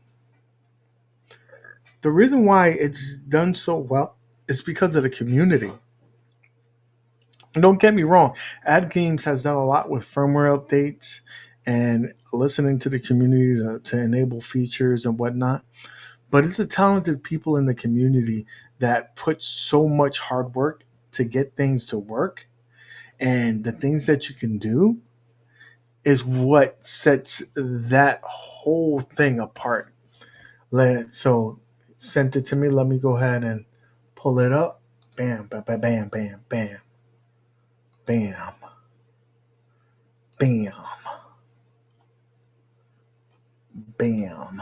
The reason why it's done so well is because of the community. And don't get me wrong, Ad Games has done a lot with firmware updates and listening to the community to enable features and whatnot. But it's the talented people in the community that put so much hard work to get things to work. And the things that you can do is what sets that whole thing apart. So sent it to me. Let me go ahead and pull it up. Bam, bam, bam, bam, bam, bam, bam, bam, bam.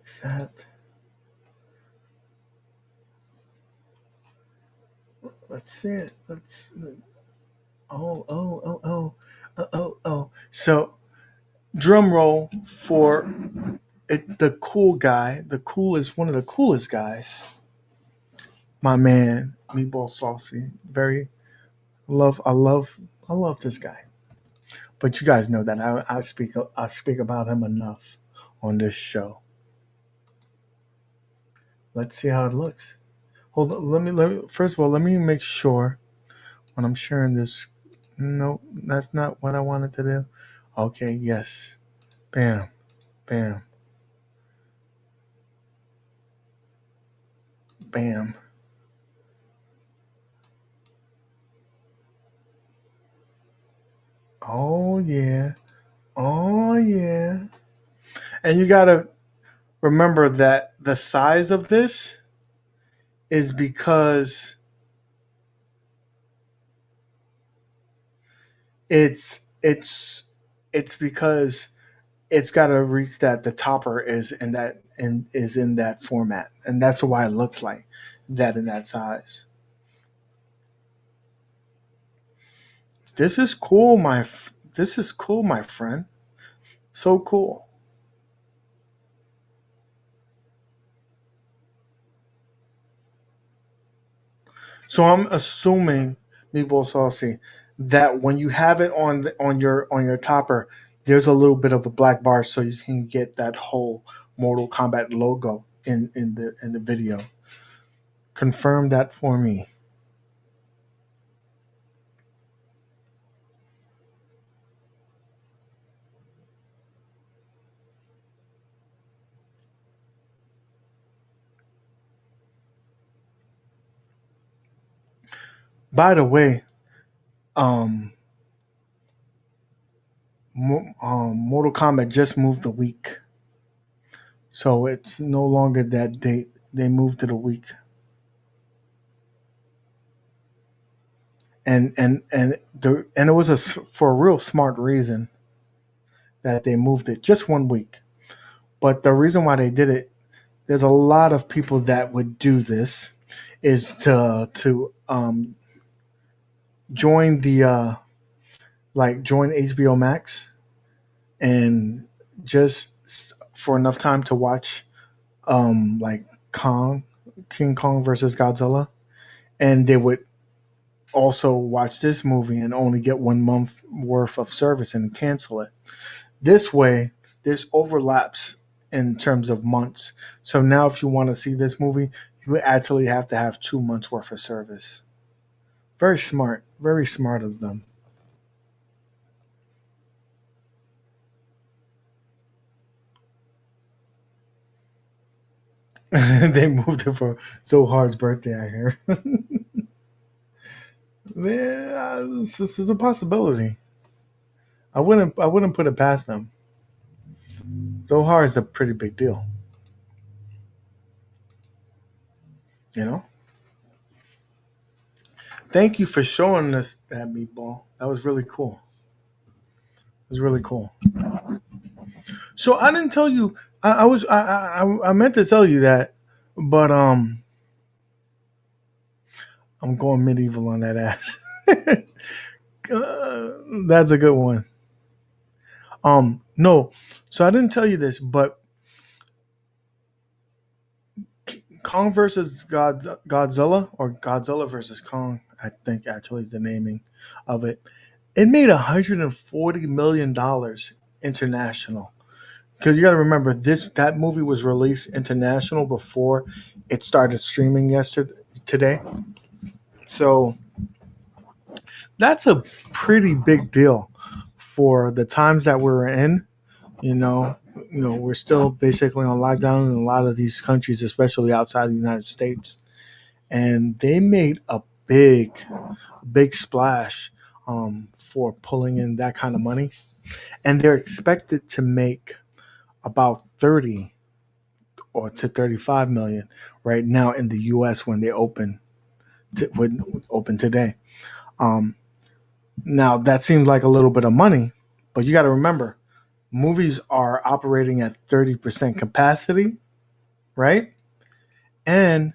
Accept. Let's see it. Let's. Oh, oh, oh, oh, oh, oh, oh. So, drum roll for it. The cool guy, the coolest, one of the coolest guys. My man, Meatball Saucy. Very I love this guy. But you guys know that I speak about him enough on this show. Let's see how it looks. Hold on, let me first of all let me make sure when I'm sharing this. No, that's not what I wanted to do. Okay, yes. Bam, bam, bam. Oh yeah. Oh yeah. And you gotta remember that the size of this is because it's it's because it's got to reach that the topper is in that and is in that format, and that's why it looks like that in that size. This is cool, my friend. So cool. So I'm assuming, meatball saucy, that when you have it on your topper, there's a little bit of a black bar, so you can get that whole Mortal Kombat logo in the video. Confirm that for me. By the way, um, Mortal Kombat just moved a week, so it's no longer that date. They moved it a week, and it was for a real smart reason that they moved it just 1 week. But the reason why they did it, there's a lot of people that would do this, is to join the join HBO Max and just for enough time to watch like Kong, King Kong versus Godzilla, and they would also watch this movie and only get 1 month worth of service and cancel it. This way, this overlaps in terms of months. So now, if you want to see this movie, you actually have to have 2 months worth of service. Very smart of them. They moved it for Zohar's birthday. I hear. Yeah, this is a possibility. I wouldn't put it past them. Zohar is a pretty big deal. You know. Thank you for showing us that meatball. That was really cool. It was really cool. So I didn't tell you. I meant to tell you that, but I'm going medieval on that ass. That's a good one. No. So I didn't tell you this, but Kong versus Godzilla, or Godzilla versus Kong, I think actually is the naming of it. It made $140 million international. Because you got to remember, this that movie was released international before it started streaming yesterday today. So that's a pretty big deal for the times that we're in. You know, we're still basically on lockdown in a lot of these countries, especially outside the United States, and they made a big splash for pulling in that kind of money, and they're expected to make about 30 or to 35 million right now in the U.S. when they would open today. Um, Now that seems like a little bit of money, but you got to remember, movies are operating at 30% capacity, right? And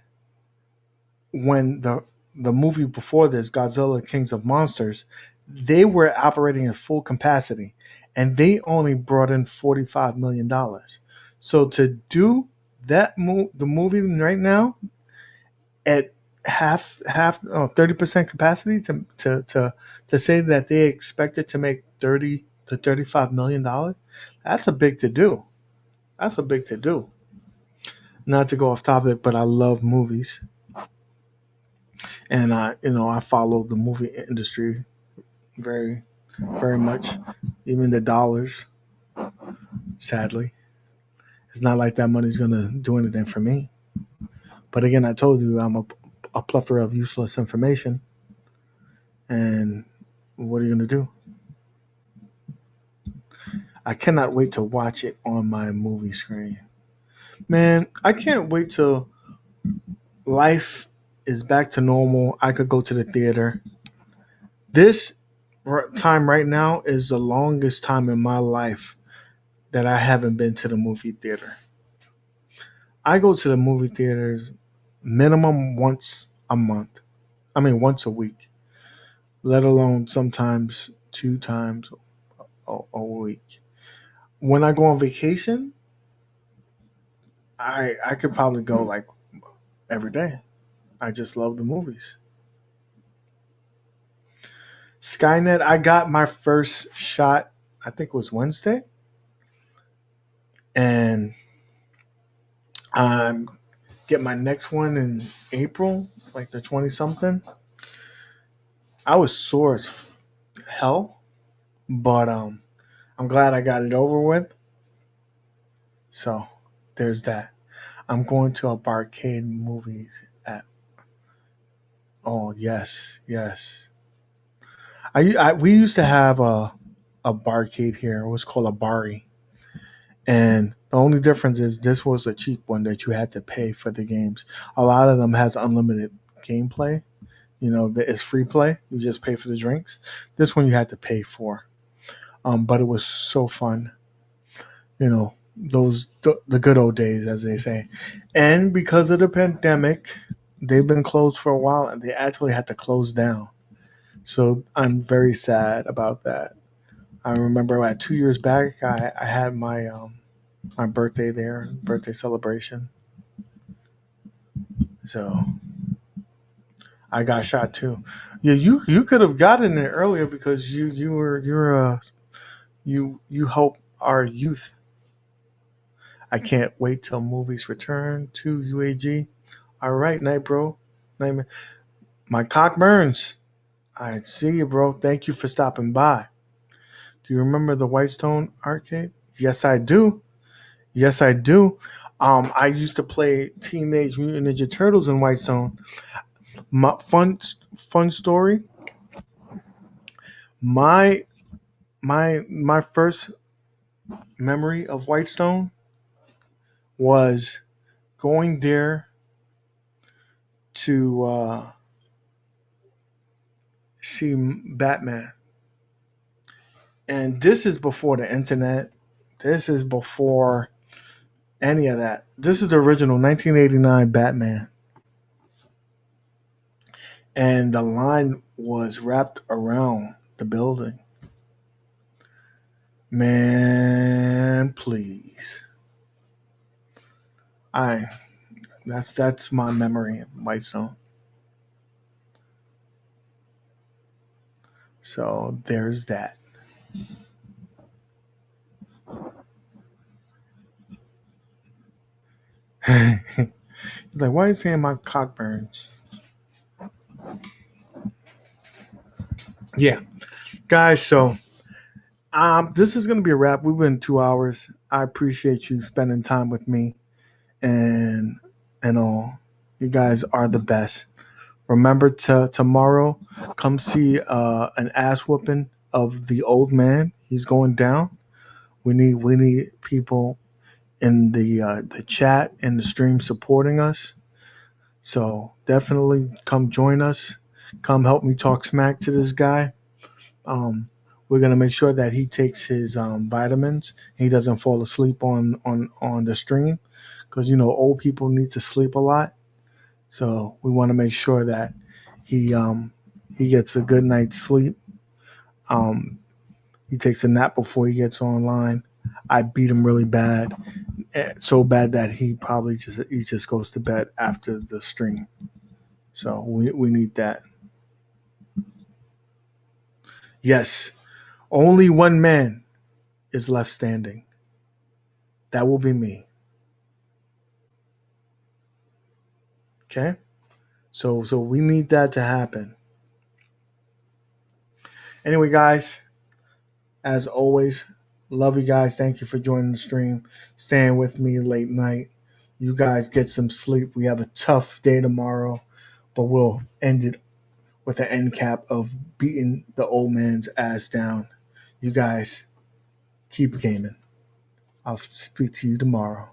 when the movie before this, Godzilla Kings of Monsters, they were operating at full capacity, and they only brought in $45 million. So to do the movie right now at 30% capacity, to say that they expect it to make 30 to 35 million dollars, that's a big to do. That's a big to do. Not to go off topic, but I love movies, and I follow the movie industry very very much, even the dollars. Sadly, it's not like that money's gonna do anything for me. But again, I told you I'm a plethora of useless information, and what are you gonna do? I cannot wait to watch it on my movie screen. Man, I can't wait till life is back to normal. I could go to the theater. This time right now is the longest time in my life that I haven't been to the movie theater. I go to the movie theaters minimum once a month. I mean, once a week, let alone sometimes 2 times a week. When I go on vacation, I could probably go like every day. I just love the movies. Skynet, I got my first shot, I think it was Wednesday. And I'm get my next one in April, like the 20 something. I was sore as hell, but I'm glad I got it over with. So there's that. I'm going to a barcade movies at. Oh yes, yes. We used to have a barcade here. It was called a bari, and the only difference is this was a cheap one that you had to pay for the games. A lot of them has unlimited gameplay. It's free play. You just pay for the drinks. This one you had to pay for. But it was so fun. The good old days, as they say. And because of the pandemic, they've been closed for a while, and they actually had to close down. So I'm very sad about that. I remember at 2 years back, I had my birthday there, birthday celebration. So I got shot too. Yeah, you could have gotten it earlier because you help our youth. I can't wait till movies return to UAG. All right, night, bro. Night, man. My cock burns. I see you, bro. Thank you for stopping by. Do you remember the Whitestone arcade? Yes, I do. Yes, I do. I used to play Teenage Mutant Ninja Turtles in Whitestone. My fun story. My my first memory of Whitestone was going there to see Batman. And this is before the internet. This is before any of that. This is the original 1989 Batman. And the line was wrapped around the building. Man, please. I that's my memory of Whitestone. So there's that. He's like, why are you saying my cock burns? Yeah, guys. So this is gonna be a wrap. We've been 2 hours. I appreciate you spending time with me and all. You guys are the best. Remember to tomorrow, come see an ass whooping of the old man. He's going down. We need people in the chat and the stream supporting us. So definitely come join us. Come help me talk smack to this guy. Um, we're gonna make sure that he takes his vitamins. He doesn't fall asleep on the stream because old people need to sleep a lot. So we want to make sure that he um, he gets a good night's sleep. Um, he takes a nap before he gets online. I beat him really bad, so bad that he just goes to bed after the stream. So we need that. Yes, only one man is left standing. That will be me. Okay. So we need that to happen. Anyway, guys, as always, love you guys. Thank you for joining the stream, staying with me late night. You guys get some sleep. We have a tough day tomorrow, but we'll end it with an end cap of beating the old man's ass down. You guys keep gaming. I'll speak to you tomorrow.